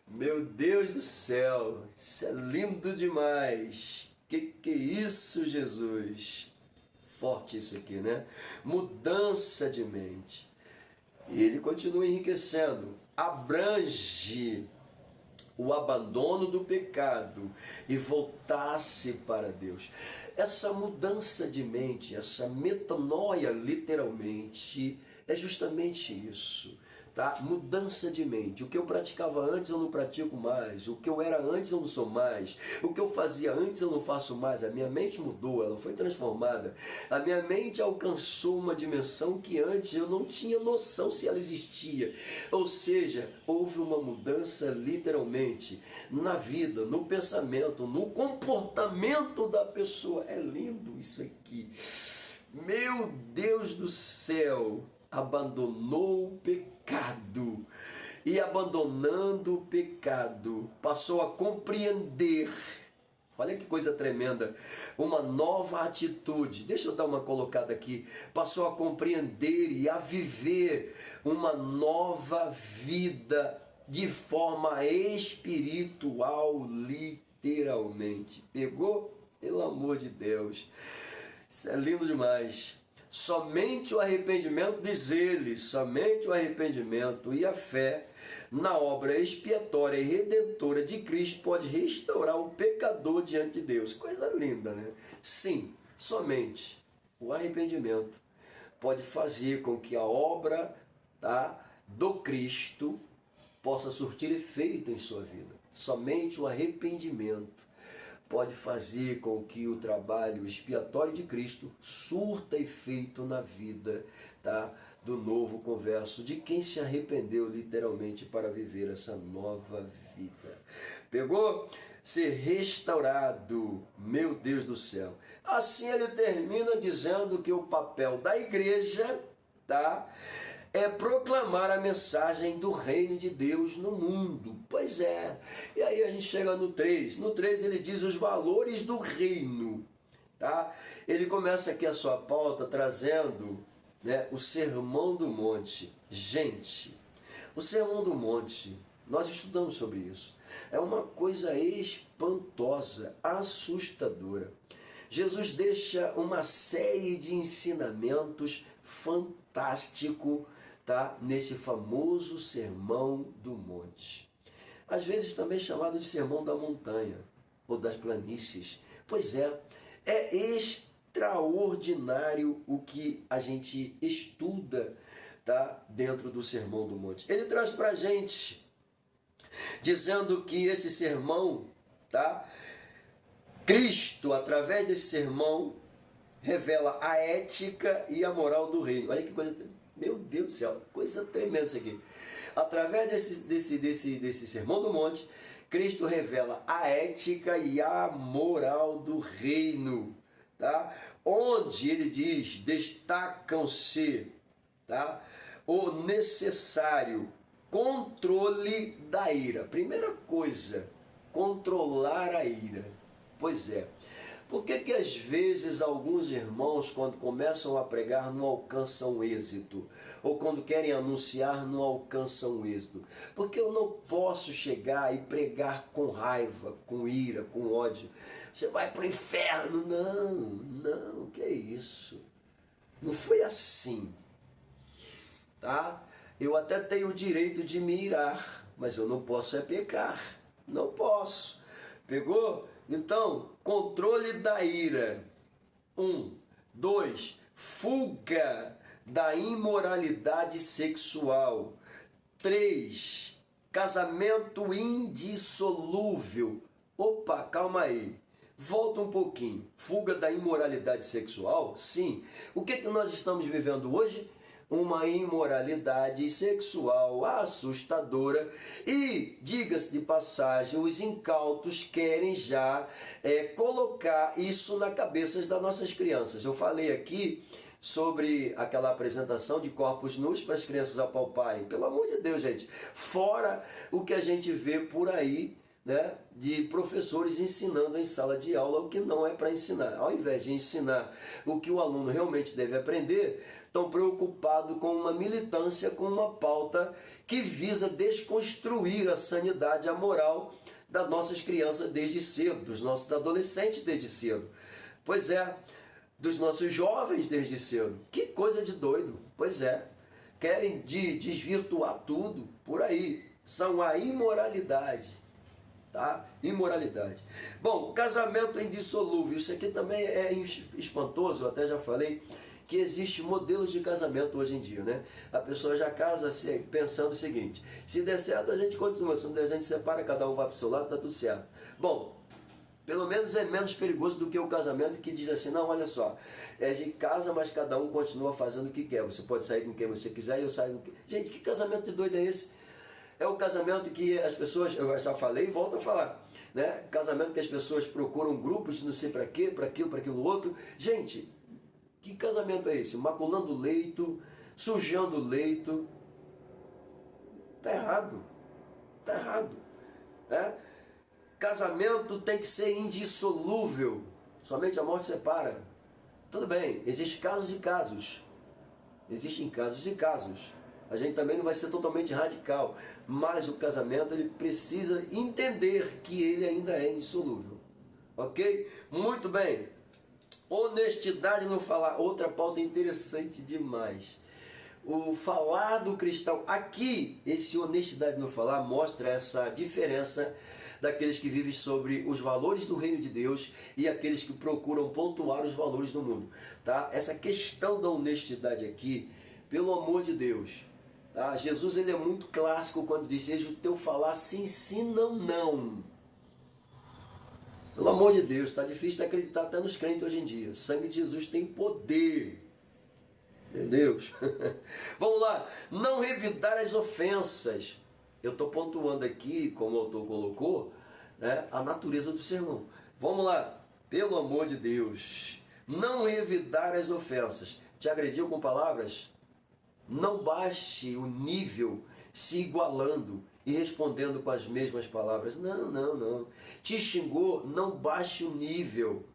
Meu Deus do céu, isso é lindo demais. Que é isso, Jesus? Forte isso aqui, né? Mudança de mente. E ele continua enriquecendo. Abrange o abandono do pecado e voltasse para Deus. Essa mudança de mente, essa metanoia, literalmente, é justamente isso. Tá? Mudança de mente. O que eu praticava antes eu não pratico mais. O que eu era antes eu não sou mais. O que eu fazia antes eu não faço mais. A minha mente mudou, ela foi transformada. A minha mente alcançou uma dimensão que antes eu não tinha noção se ela existia. Ou seja, houve uma mudança literalmente na vida, no pensamento, no comportamento da pessoa. É lindo isso aqui. Meu Deus do céu! Abandonou o pecado e, abandonando o pecado, passou a compreender. Olha que coisa tremenda, uma nova atitude. Deixa eu dar uma colocada aqui. Passou a compreender e a viver uma nova vida de forma espiritual, literalmente. Pegou? Pelo amor de Deus, isso é lindo demais. Somente o arrependimento, diz ele, somente o arrependimento e a fé na obra expiatória e redentora de Cristo pode restaurar o pecador diante de Deus. Coisa linda, né? Sim, somente o arrependimento pode fazer com que a obra, tá, do Cristo possa surtir efeito em sua vida. Somente o arrependimento pode fazer com que o trabalho expiatório de Cristo surta efeito na vida, tá, do novo converso, de quem se arrependeu literalmente para viver essa nova vida. Pegou? Ser restaurado, meu Deus do céu. Assim ele termina dizendo que o papel da igreja, tá, é proclamar a mensagem do reino de Deus no mundo. Pois é. E aí a gente chega no 3. No 3 ele diz os valores do reino. Tá? Ele começa aqui a sua pauta trazendo, né, o Sermão do Monte. Gente, o Sermão do Monte, nós estudamos sobre isso. É uma coisa espantosa, assustadora. Jesus deixa uma série de ensinamentos fantásticos, tá, nesse famoso Sermão do Monte. Às vezes também chamado de Sermão da Montanha ou das Planícies. Pois é extraordinário o que a gente estuda, tá, dentro do Sermão do Monte. Ele traz para a gente, dizendo que esse sermão, tá, Cristo, através desse sermão, revela a ética e a moral do reino. Olha que coisa, meu Deus do céu, coisa tremenda isso aqui. Através desse Sermão do Monte, Cristo revela a ética e a moral do reino, tá? Onde ele diz, destacam-se, tá, o necessário controle da ira. Primeira coisa, controlar a ira. Pois é. Por que às vezes alguns irmãos, quando começam a pregar, não alcançam êxito? Ou quando querem anunciar, não alcançam êxito? Porque eu não posso chegar e pregar com raiva, com ira, com ódio. Você vai para o inferno. Não, que é isso? Não foi assim. Tá? Eu até tenho o direito de me irar, mas eu não posso pecar. Não posso. Pegou? Então, controle da ira. 2. Fuga da imoralidade sexual. 3. Casamento indissolúvel. Opa, calma aí. Volta um pouquinho. Fuga da imoralidade sexual? Sim. O que nós estamos vivendo hoje? Uma imoralidade sexual assustadora e, diga-se de passagem, os incautos querem já colocar isso na cabeça das nossas crianças. Eu falei aqui sobre aquela apresentação de corpos nus para as crianças apalparem. Pelo amor de Deus, gente, fora o que a gente vê por aí, né, de professores ensinando em sala de aula o que não é para ensinar. Ao invés de ensinar o que o aluno realmente deve aprender, estão preocupados com uma militância, com uma pauta que visa desconstruir a sanidade e a moral das nossas crianças desde cedo, dos nossos adolescentes desde cedo. Pois é, dos nossos jovens desde cedo. Que coisa de doido. Pois é, querem desvirtuar tudo por aí. São a imoralidade. tá? Imoralidade. Bom, casamento indissolúvel, isso aqui também é espantoso, eu até já falei que existe modelos de casamento hoje em dia, né? A pessoa já casa pensando o seguinte: se der certo a gente continua, se não der a gente separa, cada um vai para o seu lado, tá tudo certo. Bom, pelo menos é menos perigoso do que o casamento que diz assim: não, olha só, a gente casa, mas cada um continua fazendo o que quer. Você pode sair com quem você quiser e eu saio com quem... Gente, que casamento de doido é esse? É o casamento que as pessoas, eu já falei e volto a falar, né? Casamento que as pessoas procuram grupos de não sei para quê, para aquilo outro. Gente, que casamento é esse? Maculando o leito, sujando o leito. Tá errado. Tá errado. Né? Casamento tem que ser indissolúvel. Somente a morte separa. Tudo bem, existem casos e casos. Existem casos e casos. A gente também não vai ser totalmente radical. Mas o casamento, ele precisa entender que ele ainda é indissolúvel. Ok? Muito bem. Honestidade no falar. Outra pauta interessante demais. O falar do cristão. Aqui, esse honestidade no falar mostra essa diferença daqueles que vivem sobre os valores do reino de Deus e aqueles que procuram pontuar os valores do mundo. Tá? Essa questão da honestidade aqui, pelo amor de Deus. Tá? Jesus, ele é muito clássico quando diz: seja o teu falar sim, sim, não, não. Pelo amor de Deus, está difícil de acreditar até nos crentes hoje em dia. O sangue de Jesus tem poder. Entendeu? Vamos lá. Não revidar as ofensas. Eu estou pontuando aqui, como o autor colocou, né, a natureza do sermão. Vamos lá. Pelo amor de Deus. Não revidar as ofensas. Te agrediu com palavras? Não baixe o nível se igualando e respondendo com as mesmas palavras. Não, não, não. Te xingou, não baixe o nível.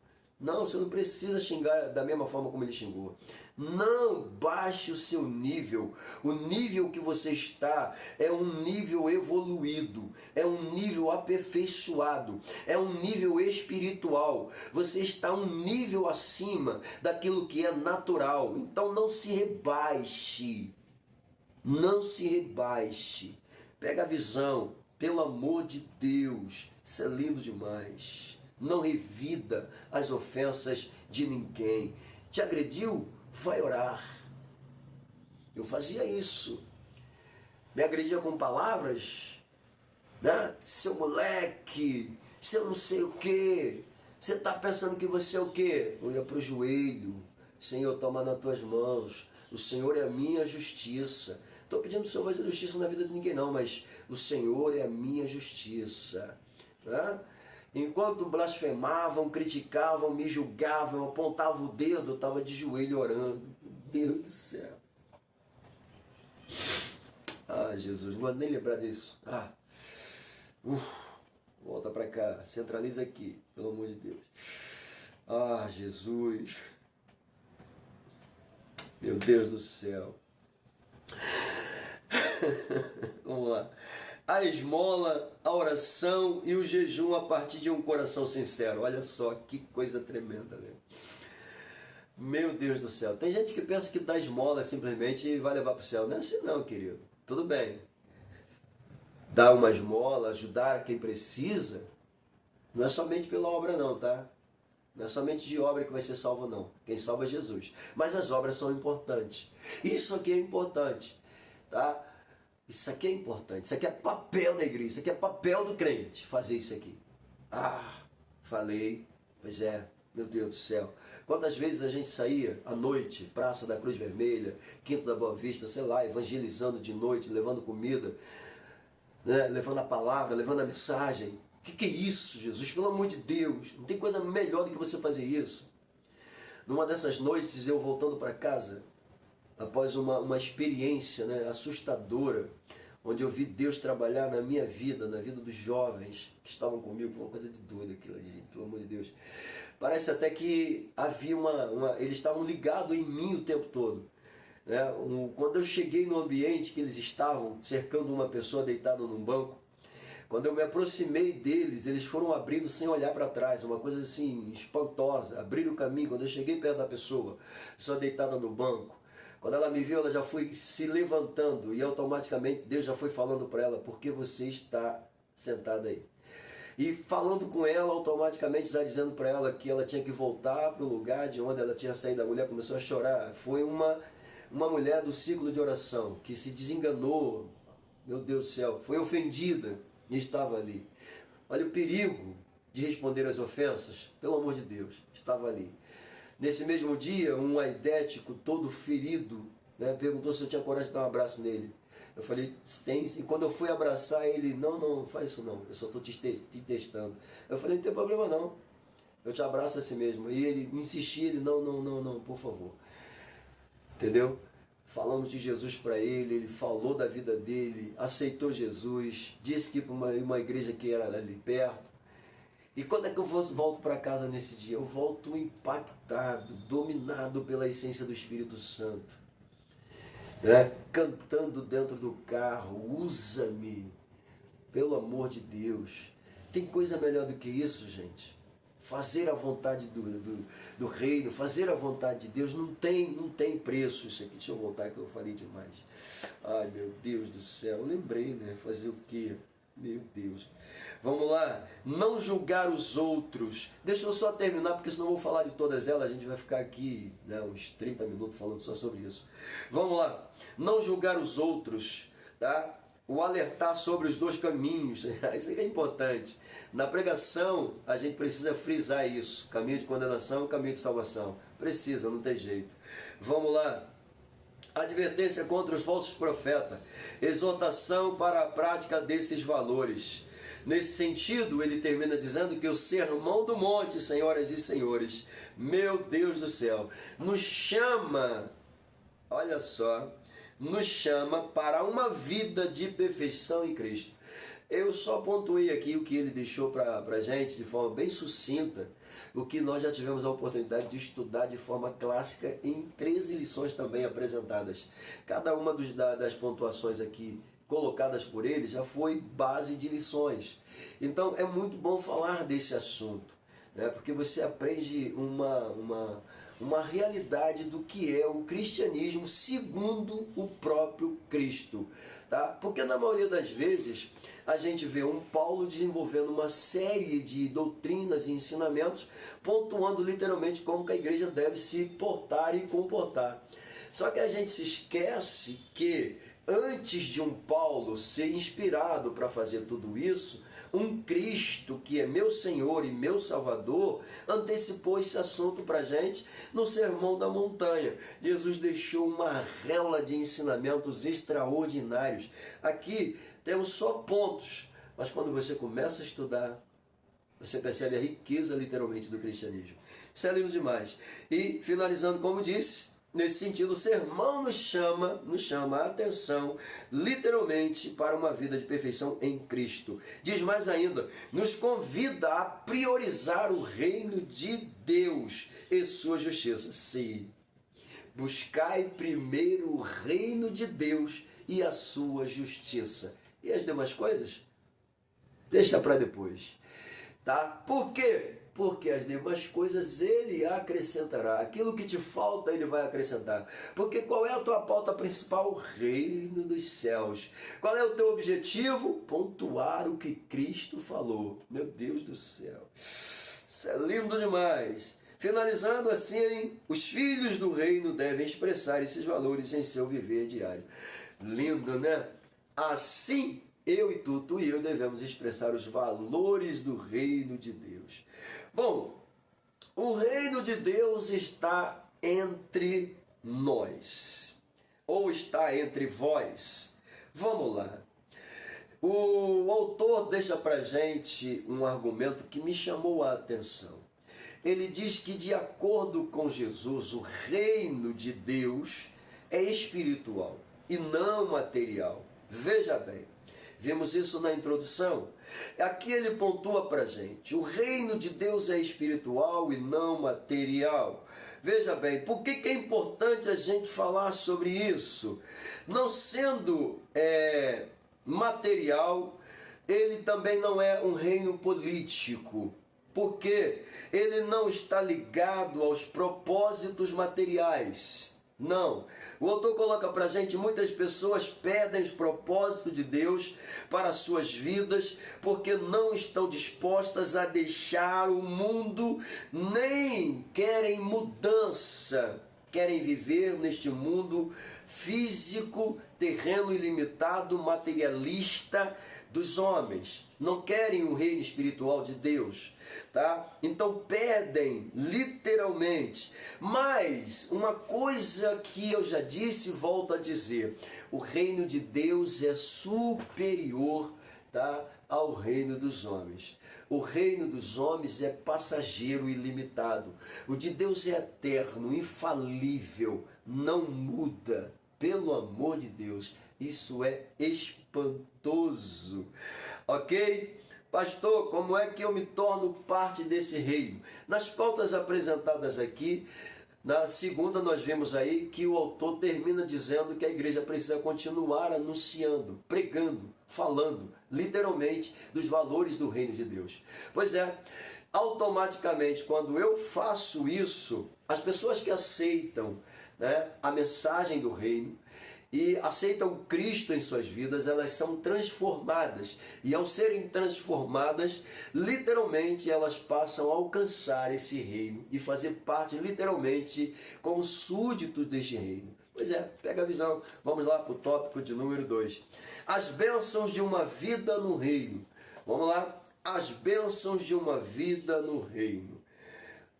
Não, você não precisa xingar da mesma forma como ele xingou. Não baixe o seu nível. O nível que você está é um nível evoluído, é um nível aperfeiçoado, é um nível espiritual. Você está um nível acima daquilo que é natural. Então não se rebaixe. Não se rebaixe. Pega a visão, pelo amor de Deus. Isso é lindo demais. Não revida as ofensas de ninguém. Te agrediu? Vai orar. Eu fazia isso. Me agredia com palavras, né? Seu moleque, seu não sei o quê. Você está pensando que você é o quê? Eu ia para o joelho. Senhor, toma nas tuas mãos. O Senhor é a minha justiça. Estou pedindo que o Senhor faça justiça na vida de ninguém não, mas o Senhor é a minha justiça. Né? Enquanto blasfemavam, criticavam, me julgavam, apontavam o dedo, eu estava de joelho orando. Deus do céu. Ah, Jesus, não vou nem lembrar disso. Volta para cá, centraliza aqui, pelo amor de Deus. Ah, Jesus. Meu Deus do céu. Vamos lá. A esmola, a oração e o jejum a partir de um coração sincero. Olha só que coisa tremenda, né? Meu Deus do céu. Tem gente que pensa que dar esmola simplesmente vai levar para o céu. Não é assim não, querido. Tudo bem. Dar uma esmola, ajudar quem precisa, não é somente pela obra não, tá? Não é somente de obra que vai ser salvo não. Quem salva é Jesus. Mas as obras são importantes. Isso aqui é importante, tá? Isso aqui é importante, isso aqui é papel da igreja, isso aqui é papel do crente, fazer isso aqui. Falei, pois é, meu Deus do céu. Quantas vezes a gente saía à noite, Praça da Cruz Vermelha, Quinto da Boa Vista, sei lá, evangelizando de noite, levando comida, né, levando a palavra, levando a mensagem. O que é isso, Jesus? Pelo amor de Deus, não tem coisa melhor do que você fazer isso. Numa dessas noites, eu voltando para casa, após uma experiência, né, assustadora, onde eu vi Deus trabalhar na minha vida, na vida dos jovens que estavam comigo, foi uma coisa de doido aquilo, gente, pelo amor de Deus. Parece até que havia eles estavam ligados em mim o tempo todo. Né? Quando eu cheguei no ambiente que eles estavam, cercando uma pessoa deitada num banco, quando eu me aproximei deles, eles foram abrindo sem olhar para trás, uma coisa assim espantosa, abriram o caminho. Quando eu cheguei perto da pessoa deitada no banco, quando ela me viu, ela já foi se levantando e automaticamente Deus já foi falando para ela: por que você está sentada aí? E falando com ela, automaticamente já dizendo para ela que ela tinha que voltar para o lugar de onde ela tinha saído. A mulher começou a chorar. Foi uma mulher do ciclo de oração que se desenganou, meu Deus do céu, foi ofendida e estava ali. Olha o perigo de responder às ofensas, pelo amor de Deus, estava ali. Nesse mesmo dia, um aidético todo ferido, né, perguntou se eu tinha coragem de dar um abraço nele. Eu falei, tem. E quando eu fui abraçar ele, não faz isso não, eu só estou te testando. Eu falei, não tem problema não, eu te abraço assim mesmo. E ele insistia, ele, não, por favor. Entendeu? Falamos de Jesus para ele, ele falou da vida dele, aceitou Jesus, disse que para uma igreja que era ali perto. E quando é que eu volto para casa nesse dia? Eu volto impactado, dominado pela essência do Espírito Santo, né? Cantando dentro do carro, usa-me, pelo amor de Deus. Tem coisa melhor do que isso, gente? Fazer a vontade do reino, fazer a vontade de Deus, não tem preço isso aqui. Deixa eu voltar que eu falei demais. Ai, meu Deus do céu, eu lembrei, né? Fazer o quê? Meu Deus. Vamos lá. Não julgar os outros. Deixa eu só terminar, porque senão eu vou falar de todas elas. A gente vai ficar aqui, né, uns 30 minutos falando só sobre isso. Vamos lá. Não julgar os outros, tá? O alertar sobre os dois caminhos. Isso aqui é importante. Na pregação, a gente precisa frisar isso. Caminho de condenação, caminho de salvação. Precisa, não tem jeito. Vamos lá. Advertência contra os falsos profetas, exortação para a prática desses valores. Nesse sentido, ele termina dizendo que o Sermão do Monte, senhoras e senhores, meu Deus do céu, nos chama, olha só, nos chama para uma vida de perfeição em Cristo. Eu só pontuei aqui o que ele deixou para a gente de forma bem sucinta, o que nós já tivemos a oportunidade de estudar de forma clássica em 13 lições também apresentadas. Cada uma das pontuações aqui colocadas por ele já foi base de lições. Então é muito bom falar desse assunto, né? Porque você aprende uma realidade do que é o cristianismo segundo o próprio Cristo, tá? Porque na maioria das vezes a gente vê um Paulo desenvolvendo uma série de doutrinas e ensinamentos, pontuando literalmente como que a igreja deve se portar e comportar. Só que a gente se esquece que antes de um Paulo ser inspirado para fazer tudo isso, um Cristo que é meu Senhor e meu Salvador antecipou esse assunto para a gente no Sermão da Montanha. Jesus deixou uma rela de ensinamentos extraordinários. Aqui temos só pontos, mas quando você começa a estudar, você percebe a riqueza literalmente do cristianismo. Isso é lindo demais. E finalizando, como disse, nesse sentido, o sermão nos chama a atenção, literalmente, para uma vida de perfeição em Cristo. Diz mais ainda, nos convida a priorizar o reino de Deus e sua justiça. Sim, buscai primeiro o reino de Deus e a sua justiça. E as demais coisas? Deixa para depois. Tá? Por quê? Porque as demais coisas ele acrescentará. Aquilo que te falta, ele vai acrescentar. Porque qual é a tua pauta principal? O reino dos céus. Qual é o teu objetivo? Pontuar o que Cristo falou. Meu Deus do céu. Isso é lindo demais. Finalizando assim, os filhos do reino devem expressar esses valores em seu viver diário. Lindo, né? Assim, eu e tu e eu devemos expressar os valores do reino de Deus. Bom, o reino de Deus está entre nós, ou está entre vós. Vamos lá. O autor deixa para gente um argumento que me chamou a atenção. Ele diz que, de acordo com Jesus, o reino de Deus é espiritual e não material. Veja bem, vimos isso na introdução. Aqui ele pontua para a gente, o reino de Deus é espiritual e não material. Veja bem, por que é importante a gente falar sobre isso? Não sendo material, ele também não é um reino político, porque ele não está ligado aos propósitos materiais. Não. O autor coloca para a gente, muitas pessoas perdem os propósitos de Deus para suas vidas porque não estão dispostas a deixar o mundo, nem querem mudança. Querem viver neste mundo físico, terreno ilimitado, materialista dos homens. Não querem o reino espiritual de Deus, tá? Então perdem literalmente. Mas uma coisa que eu já disse e volto a dizer: o reino de Deus é superior, tá, ao reino dos homens. O reino dos homens é passageiro e limitado. O de Deus é eterno, infalível, não muda. Pelo amor de Deus, isso é espantoso. Ok? Pastor, como é que eu me torno parte desse reino? Nas pautas apresentadas aqui, na segunda nós vimos aí que o autor termina dizendo que a igreja precisa continuar anunciando, pregando, falando, literalmente, dos valores do reino de Deus. Pois é, automaticamente, quando eu faço isso, as pessoas que aceitam, né, a mensagem do reino e aceitam Cristo em suas vidas, elas são transformadas. E ao serem transformadas, literalmente elas passam a alcançar esse reino e fazer parte, literalmente, como súditos deste reino. Pois é, pega a visão. Vamos lá para o tópico de número 2. As bênçãos de uma vida no reino. Vamos lá? As bênçãos de uma vida no reino.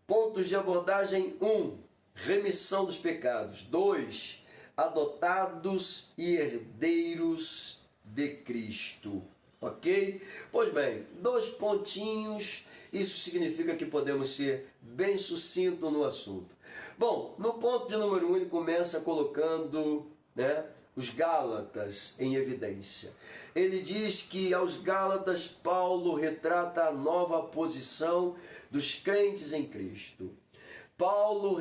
Pontos de abordagem: 1. Remissão dos pecados. 2. Adotados e herdeiros de Cristo. Ok? Pois bem, 2 pontinhos. Isso significa que podemos ser bem sucinto no assunto. Bom, no ponto de número 1 ele começa colocando, né, os Gálatas em evidência. Ele diz que aos Gálatas Paulo retrata a nova posição dos crentes em Cristo. Paulo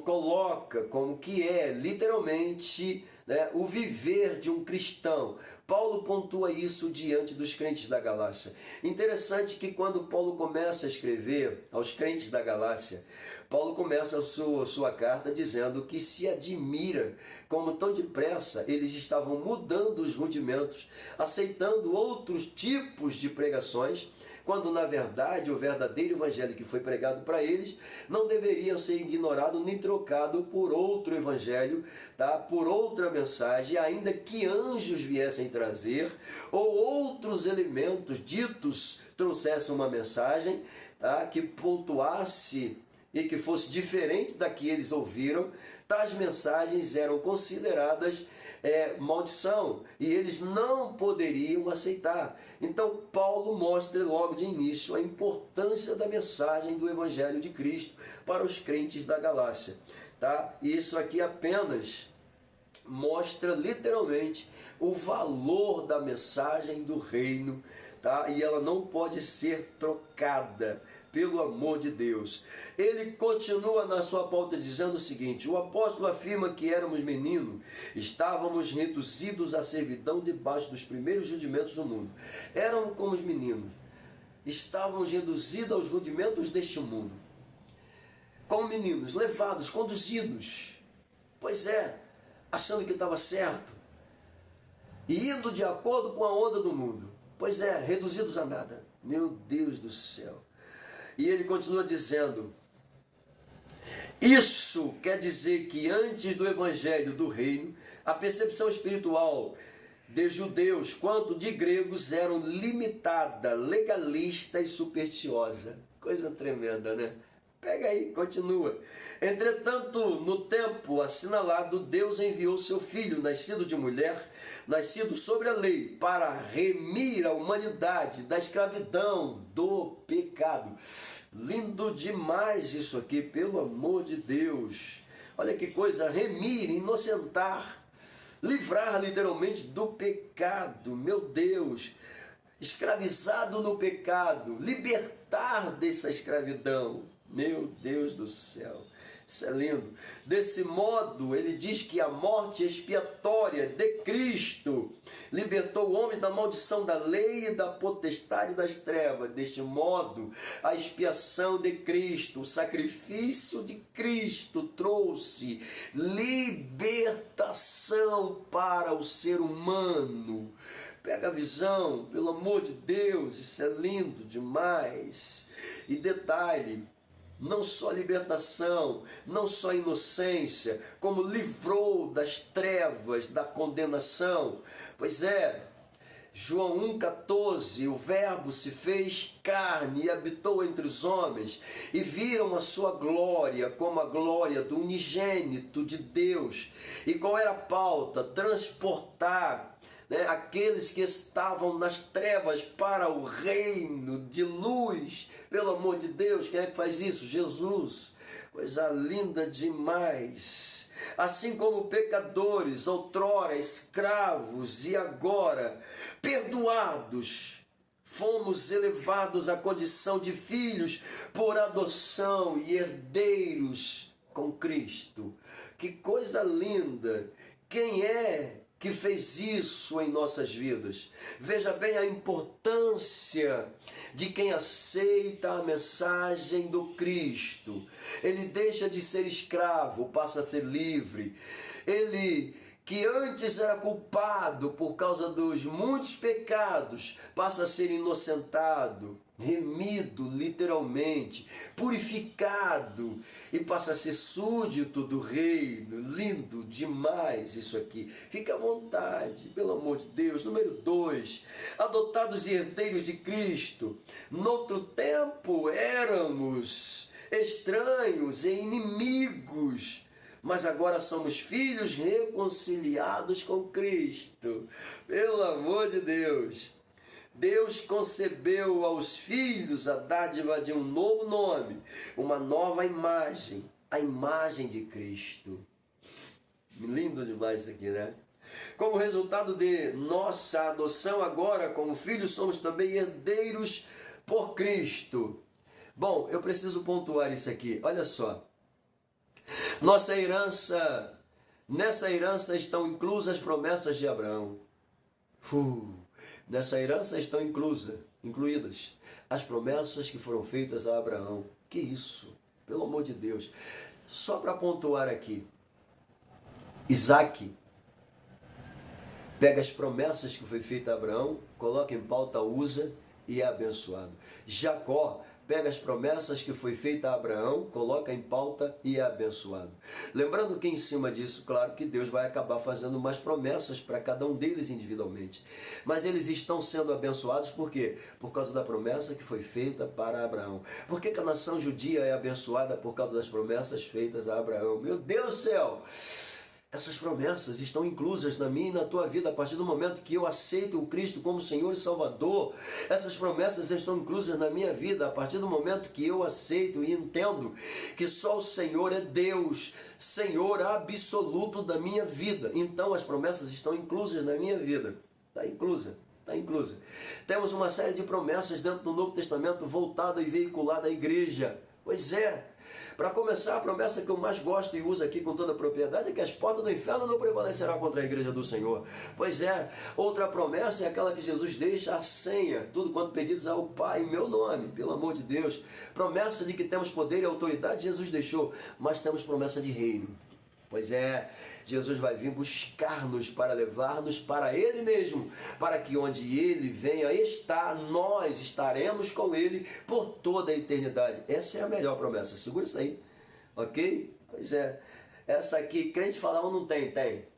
coloca como que é literalmente, né, o viver de um cristão. Paulo pontua isso diante dos crentes da Galácia. Interessante que quando Paulo começa a escrever aos crentes da Galácia, Paulo começa a sua carta dizendo que se admira como tão depressa eles estavam mudando os rudimentos, aceitando outros tipos de pregações, quando na verdade o verdadeiro evangelho que foi pregado para eles não deveria ser ignorado nem trocado por outro evangelho, tá? Por outra mensagem, ainda que anjos viessem trazer, ou outros elementos ditos trouxessem uma mensagem, tá? Que pontuasse e que fosse diferente da que eles ouviram. Tais mensagens eram consideradas maldição e eles não poderiam aceitar. Então Paulo mostra logo de início a importância da mensagem do Evangelho de Cristo para os crentes da Galácia, tá? E isso aqui apenas mostra literalmente o valor da mensagem do reino, tá? E ela não pode ser trocada, pelo amor de Deus. Ele continua na sua pauta dizendo o seguinte: o apóstolo afirma que éramos meninos, estávamos reduzidos à servidão debaixo dos primeiros rudimentos do mundo. Éramos como os meninos, estávamos reduzidos aos rudimentos deste mundo, como meninos, levados, conduzidos, pois é, achando que estava certo, e indo de acordo com a onda do mundo, pois é, reduzidos a nada. Meu Deus do céu. E ele continua dizendo: isso quer dizer que antes do evangelho do reino, a percepção espiritual de judeus quanto de gregos eram limitada, legalista e supersticiosa. Coisa tremenda, né? Pega aí, continua. Entretanto, no tempo assinalado, Deus enviou seu Filho, nascido de mulher, nascido sobre a lei, para remir a humanidade da escravidão do pecado. Lindo demais isso aqui, pelo amor de Deus. Olha que coisa, remir, inocentar, livrar literalmente do pecado, meu Deus. Escravizado no pecado, libertar dessa escravidão. Meu Deus do céu, Isso é lindo. Desse modo, ele diz que a morte expiatória de Cristo libertou o homem da maldição da lei e da potestade das trevas. Deste modo, a expiação de Cristo, o sacrifício de Cristo trouxe libertação para o ser humano. Pega a visão, pelo amor de Deus, isso é lindo demais. E detalhe, não só libertação, não só inocência, como livrou das trevas, da condenação. Pois é, João 1,14, o Verbo se fez carne e habitou entre os homens, e viram a sua glória como a glória do unigênito de Deus. E qual era a pauta? Transportar aqueles que estavam nas trevas para o reino de luz. Pelo amor de Deus, quem é que faz isso? Jesus. Coisa linda demais. Assim como pecadores, outrora escravos e agora perdoados, fomos elevados à condição de filhos por adoção e herdeiros com Cristo. Que coisa linda! Quem é que fez isso em nossas vidas? Veja bem a importância de quem aceita a mensagem do Cristo. Ele deixa de ser escravo, passa a ser livre. Ele que antes era culpado por causa dos muitos pecados, passa a ser inocentado, remido literalmente, purificado e passa a ser súdito do reino. Lindo demais isso aqui. Fique à vontade, pelo amor de Deus. Número 2, adotados e herdeiros de Cristo. Noutro tempo éramos estranhos e inimigos, mas agora somos filhos reconciliados com Cristo. Pelo amor de Deus. Deus concebeu aos filhos a dádiva de um novo nome, uma nova imagem, a imagem de Cristo. Lindo demais isso aqui, né? Como resultado de nossa adoção agora como filhos, somos também herdeiros por Cristo. Bom, eu preciso pontuar isso aqui. Olha só. Nossa herança, nessa herança estão inclusas as promessas de Abraão. Nessa herança estão incluídas as promessas que foram feitas a Abraão. Que isso, pelo amor de Deus. Só para pontuar aqui, Isaac pega as promessas que foi feita a Abraão, coloca em pauta, usa e é abençoado. Jacó pega as promessas que foi feita a Abraão, coloca em pauta e é abençoado. Lembrando que em cima disso, claro que Deus vai acabar fazendo mais promessas para cada um deles individualmente. Mas eles estão sendo abençoados por quê? Por causa da promessa que foi feita para Abraão. Por que a nação judia é abençoada por causa das promessas feitas a Abraão? Meu Deus do céu! Essas promessas estão inclusas na minha e na tua vida a partir do momento que eu aceito o Cristo como Senhor e Salvador. Essas promessas estão inclusas na minha vida a partir do momento que eu aceito e entendo que só o Senhor é Deus, Senhor absoluto da minha vida. Então as promessas estão inclusas na minha vida. Está inclusa. Está inclusa. Temos uma série de promessas dentro do Novo Testamento voltada e veiculada à igreja. Pois é. Para começar, a promessa que eu mais gosto e uso aqui com toda a propriedade é que as portas do inferno não prevalecerão contra a igreja do Senhor. Pois é, outra promessa é aquela que Jesus deixa a senha, tudo quanto pedidos ao Pai em meu nome, pelo amor de Deus. Promessa de que temos poder e autoridade, Jesus deixou, mas temos promessa de reino. Pois é, Jesus vai vir buscar-nos para levar-nos para Ele mesmo, para que onde Ele venha estar, nós estaremos com Ele por toda a eternidade. Essa é a melhor promessa, segura isso aí, ok? Pois é, essa aqui, crente fala ou não tem? Tem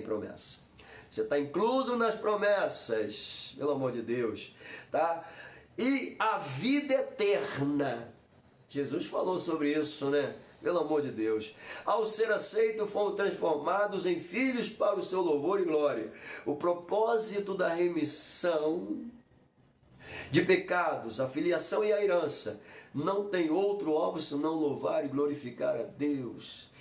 promessa. Você está incluso nas promessas, pelo amor de Deus, tá? E a vida eterna, Jesus falou sobre isso, né? Pelo amor de Deus. Ao ser aceito, fomos transformados em filhos para o seu louvor e glória. O propósito da remissão de pecados, a filiação e a herança, não tem outro alvo senão louvar e glorificar a Deus.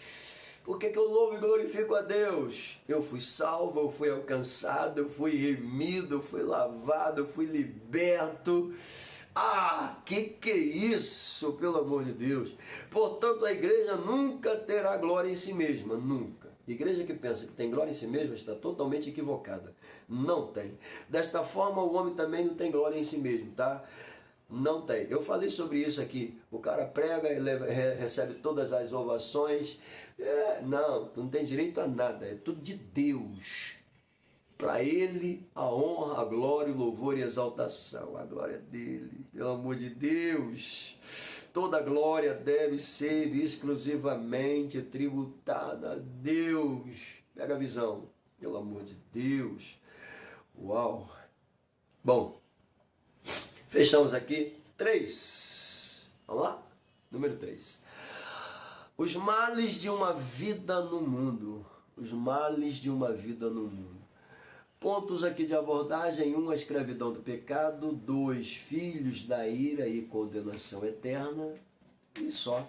Por que eu louvo e glorifico a Deus? Eu fui salvo, eu fui alcançado, eu fui remido, eu fui lavado, eu fui liberto. Ah, que é isso, pelo amor de Deus? Portanto, a igreja nunca terá glória em si mesma, nunca. Igreja que pensa que tem glória em si mesma está totalmente equivocada. Não tem. Desta forma, o homem também não tem glória em si mesmo, tá? Não tem. Eu falei sobre isso aqui. O cara prega e recebe todas as ovações. Não, tu não tem direito a nada. É tudo de Deus. Para Ele a honra, a glória, o louvor e a exaltação. A glória dele, pelo amor de Deus. Toda glória deve ser exclusivamente tributada a Deus. Pega a visão, pelo amor de Deus. Uau! Bom, fechamos aqui 3. Vamos lá? Número 3. Os males de uma vida no mundo. Os males de uma vida no mundo. Pontos aqui de abordagem: 1, a escravidão do pecado. 2, filhos da ira e condenação eterna. E só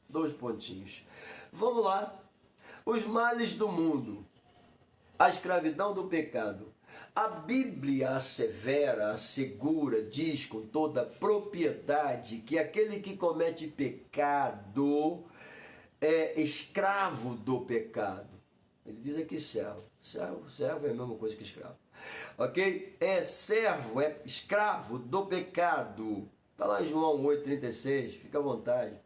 2 pontinhos. Vamos lá. Os males do mundo. A escravidão do pecado. A Bíblia assevera, assegura, diz com toda propriedade que aquele que comete pecado é escravo do pecado. Ele diz aqui servo. Servo é a mesma coisa que escravo. Ok? É servo, é escravo do pecado. Está lá em João 8,36, fica à vontade.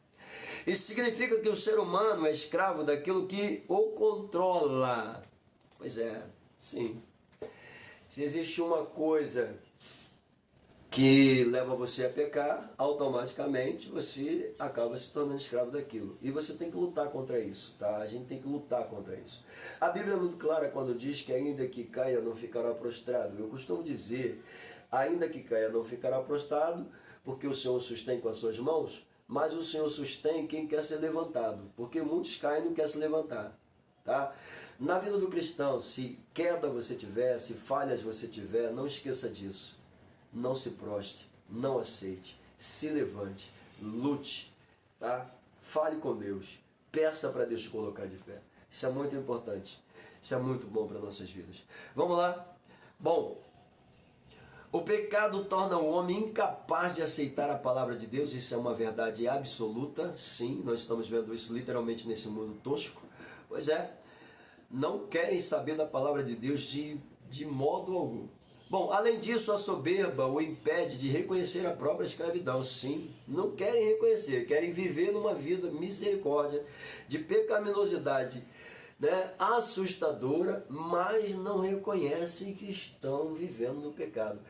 Isso significa que o ser humano é escravo daquilo que o controla. Pois é, sim. Se existe uma coisa que leva você a pecar, automaticamente você acaba se tornando escravo daquilo. E você tem que lutar contra isso, tá? A gente tem que lutar contra isso. A Bíblia é muito clara quando diz que ainda que caia não ficará prostrado. Eu costumo dizer, ainda que caia não ficará prostrado, porque o Senhor sustém com as suas mãos, mas o Senhor sustém quem quer ser levantado, porque muitos caem e não querem se levantar. Tá? Na vida do cristão, se queda você tiver, se falhas você tiver, não esqueça disso. Não se prostre, não aceite, se levante, lute, tá? Fale com Deus, peça para Deus te colocar de pé. Isso é muito importante, isso é muito bom para nossas vidas. Vamos lá? Bom, o pecado torna o homem incapaz de aceitar a palavra de Deus, isso é uma verdade absoluta, sim, nós estamos vendo isso literalmente nesse mundo tosco. Pois é, não querem saber da palavra de Deus de modo algum. Bom, além disso, a soberba o impede de reconhecer a própria escravidão. Sim, não querem reconhecer, querem viver numa vida misericórdia, de pecaminosidade, né, assustadora, mas não reconhecem que estão vivendo no pecado.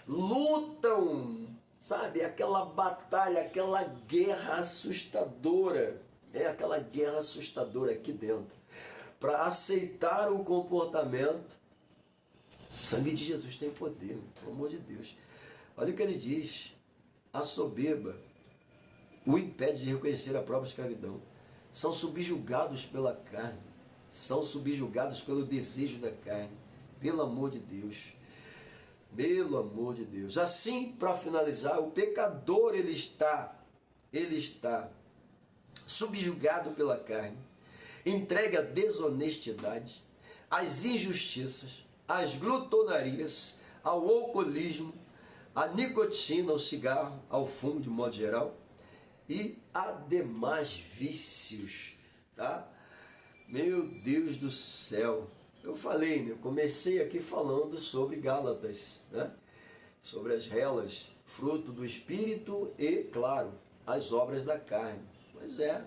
Lutam, sabe, aquela batalha, aquela guerra assustadora. É aquela guerra assustadora aqui dentro. Para aceitar o comportamento. Sangue de Jesus tem poder, pelo amor de Deus. Olha o que ele diz. A soberba o impede de reconhecer a própria escravidão. São subjugados pela carne. São subjugados pelo desejo da carne. Pelo amor de Deus. Pelo amor de Deus. Assim, para finalizar, o pecador ele está subjugado pela carne, entregue à desonestidade, às injustiças, às glutonarias, ao alcoolismo, à nicotina, ao cigarro, ao fumo de modo geral e a demais vícios, tá? Meu Deus do céu, eu falei, né? Eu comecei aqui falando sobre Gálatas, né? Sobre as relas, fruto do Espírito e, claro, as obras da carne. Pois é,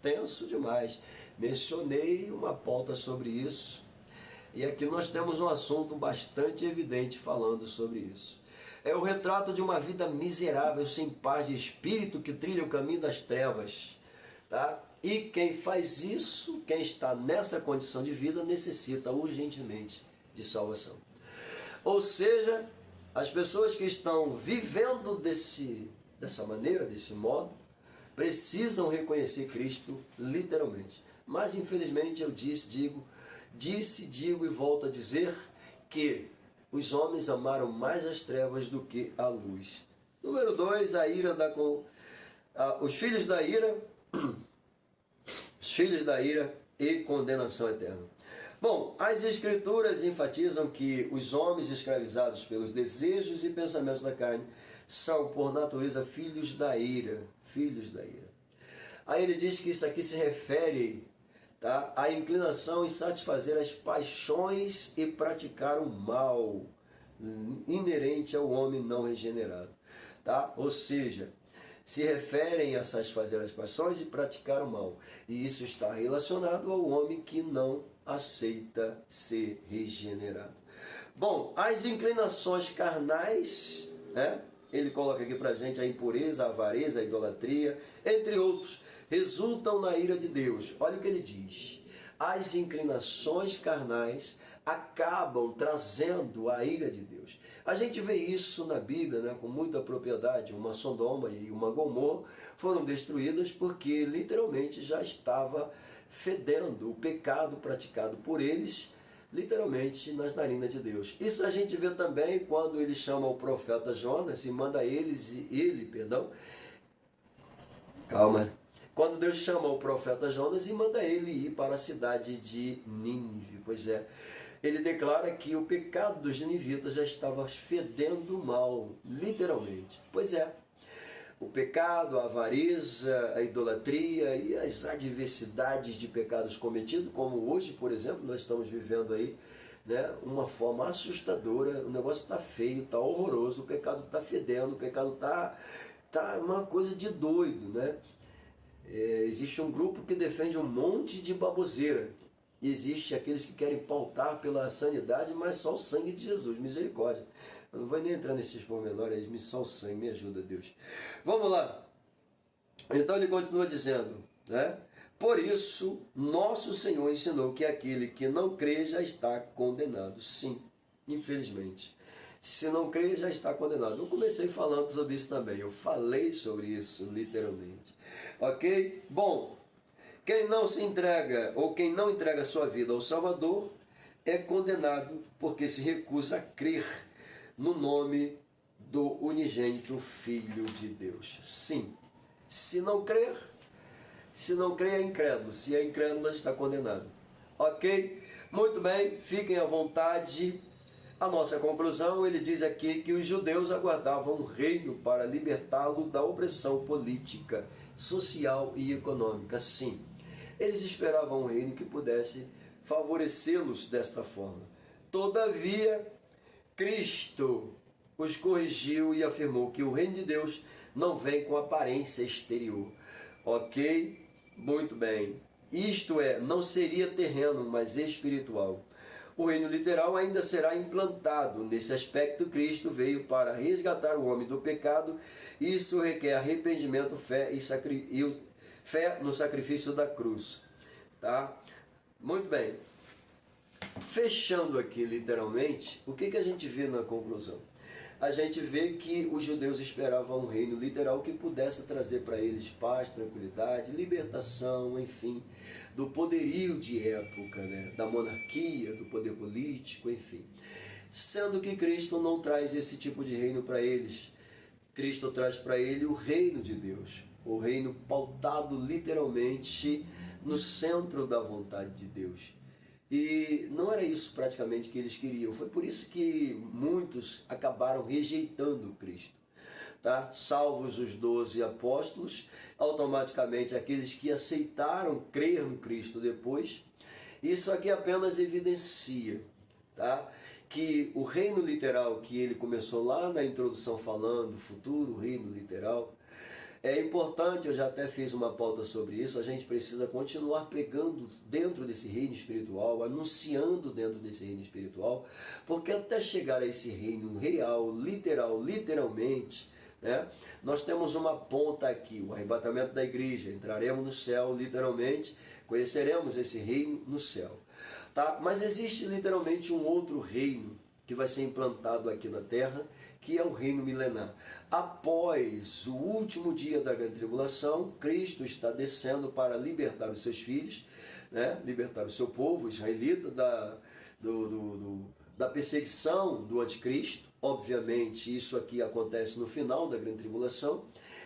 tenso demais. Mencionei uma pauta sobre isso. E aqui nós temos um assunto bastante evidente falando sobre isso. É o retrato de uma vida miserável, sem paz de espírito, que trilha o caminho das trevas. Tá? E quem faz isso, quem está nessa condição de vida, necessita urgentemente de salvação. Ou seja, as pessoas que estão vivendo dessa maneira, desse modo, precisam reconhecer Cristo literalmente. Mas infelizmente eu digo e volto a dizer que os homens amaram mais as trevas do que a luz. Número 2, a ira os filhos da ira, e condenação eterna. Bom, as escrituras enfatizam que os homens escravizados pelos desejos e pensamentos da carne são por natureza filhos da ira, filhos da ira. Aí ele diz que isso aqui se refere, tá, à inclinação em satisfazer as paixões e praticar o mal inerente ao homem não regenerado, tá? Ou seja, se referem a satisfazer as paixões e praticar o mal. E isso está relacionado ao homem que não aceita ser regenerado. Bom, as inclinações carnais, né? Ele coloca aqui pra gente a impureza, a avareza, a idolatria, entre outros, resultam na ira de Deus. Olha o que ele diz. As inclinações carnais acabam trazendo a ira de Deus. A gente vê isso na Bíblia, né, com muita propriedade. Uma Sodoma e uma Gomorra foram destruídas porque literalmente já estava fedendo o pecado praticado por eles, literalmente nas narinas de Deus. Isso a gente vê também quando ele chama o profeta Jonas e manda quando Deus chama o profeta Jonas e manda ele ir para a cidade de Nínive. Pois é, ele declara que o pecado dos ninivitas já estava fedendo mal, literalmente. Pois é, o pecado, a avareza, a idolatria e as adversidades de pecados cometidos, como hoje, por exemplo, nós estamos vivendo aí, né, uma forma assustadora, o negócio está feio, está horroroso, o pecado está fedendo, o pecado está uma coisa de doido, né? Existe um grupo que defende um monte de baboseira. Existe aqueles que querem pautar pela sanidade, mas só o sangue de Jesus, misericórdia. Eu não vou nem entrar nesses pormenores, só o sangue, me ajuda, Deus. Vamos lá. Então ele continua dizendo, né? Por isso, nosso Senhor ensinou que aquele que não crê já está condenado. Sim, infelizmente. Se não crê, já está condenado. Eu comecei falando sobre isso também. Eu falei sobre isso, literalmente. Ok? Bom, quem não se entrega, ou quem não entrega sua vida ao Salvador, é condenado porque se recusa a crer no nome do unigênito Filho de Deus. Sim, se não crer é incrédulo. Se é incrédulo, está condenado. Ok? Muito bem, fiquem à vontade. A nossa conclusão, ele diz aqui que os judeus aguardavam um reino para libertá-lo da opressão política, social e econômica. Sim, eles esperavam um reino que pudesse favorecê-los desta forma. Todavia, Cristo os corrigiu e afirmou que o reino de Deus não vem com aparência exterior. Ok? Muito bem. Isto é, não seria terreno, mas espiritual. O reino literal ainda será implantado. Nesse aspecto, Cristo veio para resgatar o homem do pecado. Isso requer arrependimento, fé no sacrifício da cruz. Tá? Muito bem. Fechando aqui literalmente, o que a gente vê na conclusão? A gente vê que os judeus esperavam um reino literal que pudesse trazer para eles paz, tranquilidade, libertação, enfim, do poderio de época, né? Da monarquia, do poder político, enfim. Sendo que Cristo não traz esse tipo de reino para eles. Cristo traz para ele o reino de Deus, o reino pautado literalmente no centro da vontade de Deus. E não era isso praticamente que eles queriam. Foi por isso que muitos acabaram rejeitando Cristo. Tá? Salvos os 12 apóstolos, automaticamente aqueles que aceitaram crer no Cristo depois. Isso aqui apenas evidencia, tá? Que o reino literal que ele começou lá na introdução falando, futuro reino literal, é importante, eu já até fiz uma pauta sobre isso, a gente precisa continuar pregando dentro desse reino espiritual, anunciando dentro desse reino espiritual, porque até chegar a esse reino real, literalmente, né, nós temos uma ponta aqui, o arrebatamento da igreja, entraremos no céu, literalmente, conheceremos esse reino no céu. Tá? Mas existe literalmente um outro reino que vai ser implantado aqui na terra, que é o reino milenar. Após o último dia da grande tribulação, Cristo está descendo para libertar os seus filhos, né? Libertar o seu povo israelita da perseguição do anticristo. Obviamente, isso aqui acontece no final da grande tribulação,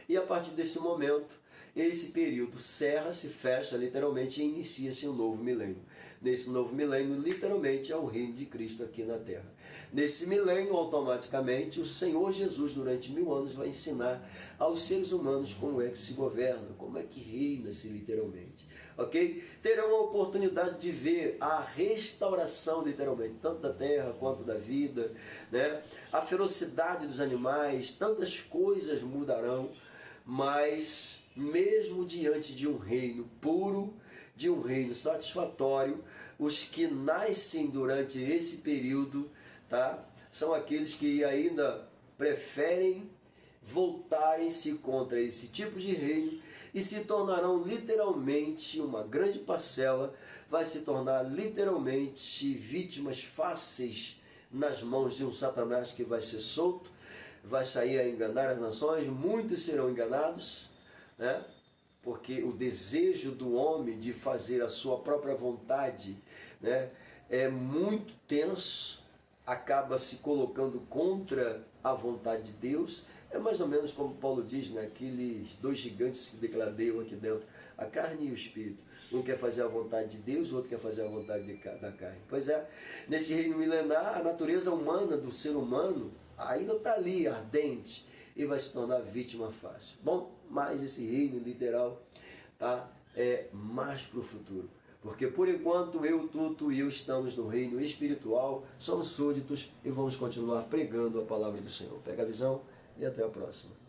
e a partir desse momento, esse período cerra, se fecha literalmente e inicia-se um novo milênio. Nesse novo milênio, literalmente, é o reino de Cristo aqui na Terra. Nesse milênio, automaticamente, o Senhor Jesus, durante 1000 anos, vai ensinar aos seres humanos como é que se governa, como é que reina-se literalmente. Ok? Terão a oportunidade de ver a restauração, literalmente, tanto da terra quanto da vida, né? A ferocidade dos animais, tantas coisas mudarão, mas mesmo diante de um reino puro, de um reino satisfatório, os que nascem durante esse período, tá, são aqueles que ainda preferem voltarem-se contra esse tipo de reino e se tornarão literalmente, uma grande parcela vai se tornar literalmente vítimas fáceis nas mãos de um Satanás que vai ser solto, vai sair a enganar as nações, muitos serão enganados, né? Porque o desejo do homem de fazer a sua própria vontade, né, é muito tenso, acaba se colocando contra a vontade de Deus. É mais ou menos como Paulo diz, né, aqueles dois gigantes que decladeiam aqui dentro, a carne e o espírito. Um quer fazer a vontade de Deus, o outro quer fazer a vontade da carne. Pois é, nesse reino milenar, a natureza humana do ser humano ainda está ali, ardente, e vai se tornar vítima fácil. Bom, mas esse reino literal, tá, é mais para o futuro. Porque por enquanto eu, tu e eu estamos no reino espiritual, somos súditos e vamos continuar pregando a palavra do Senhor. Pega a visão e até a próxima.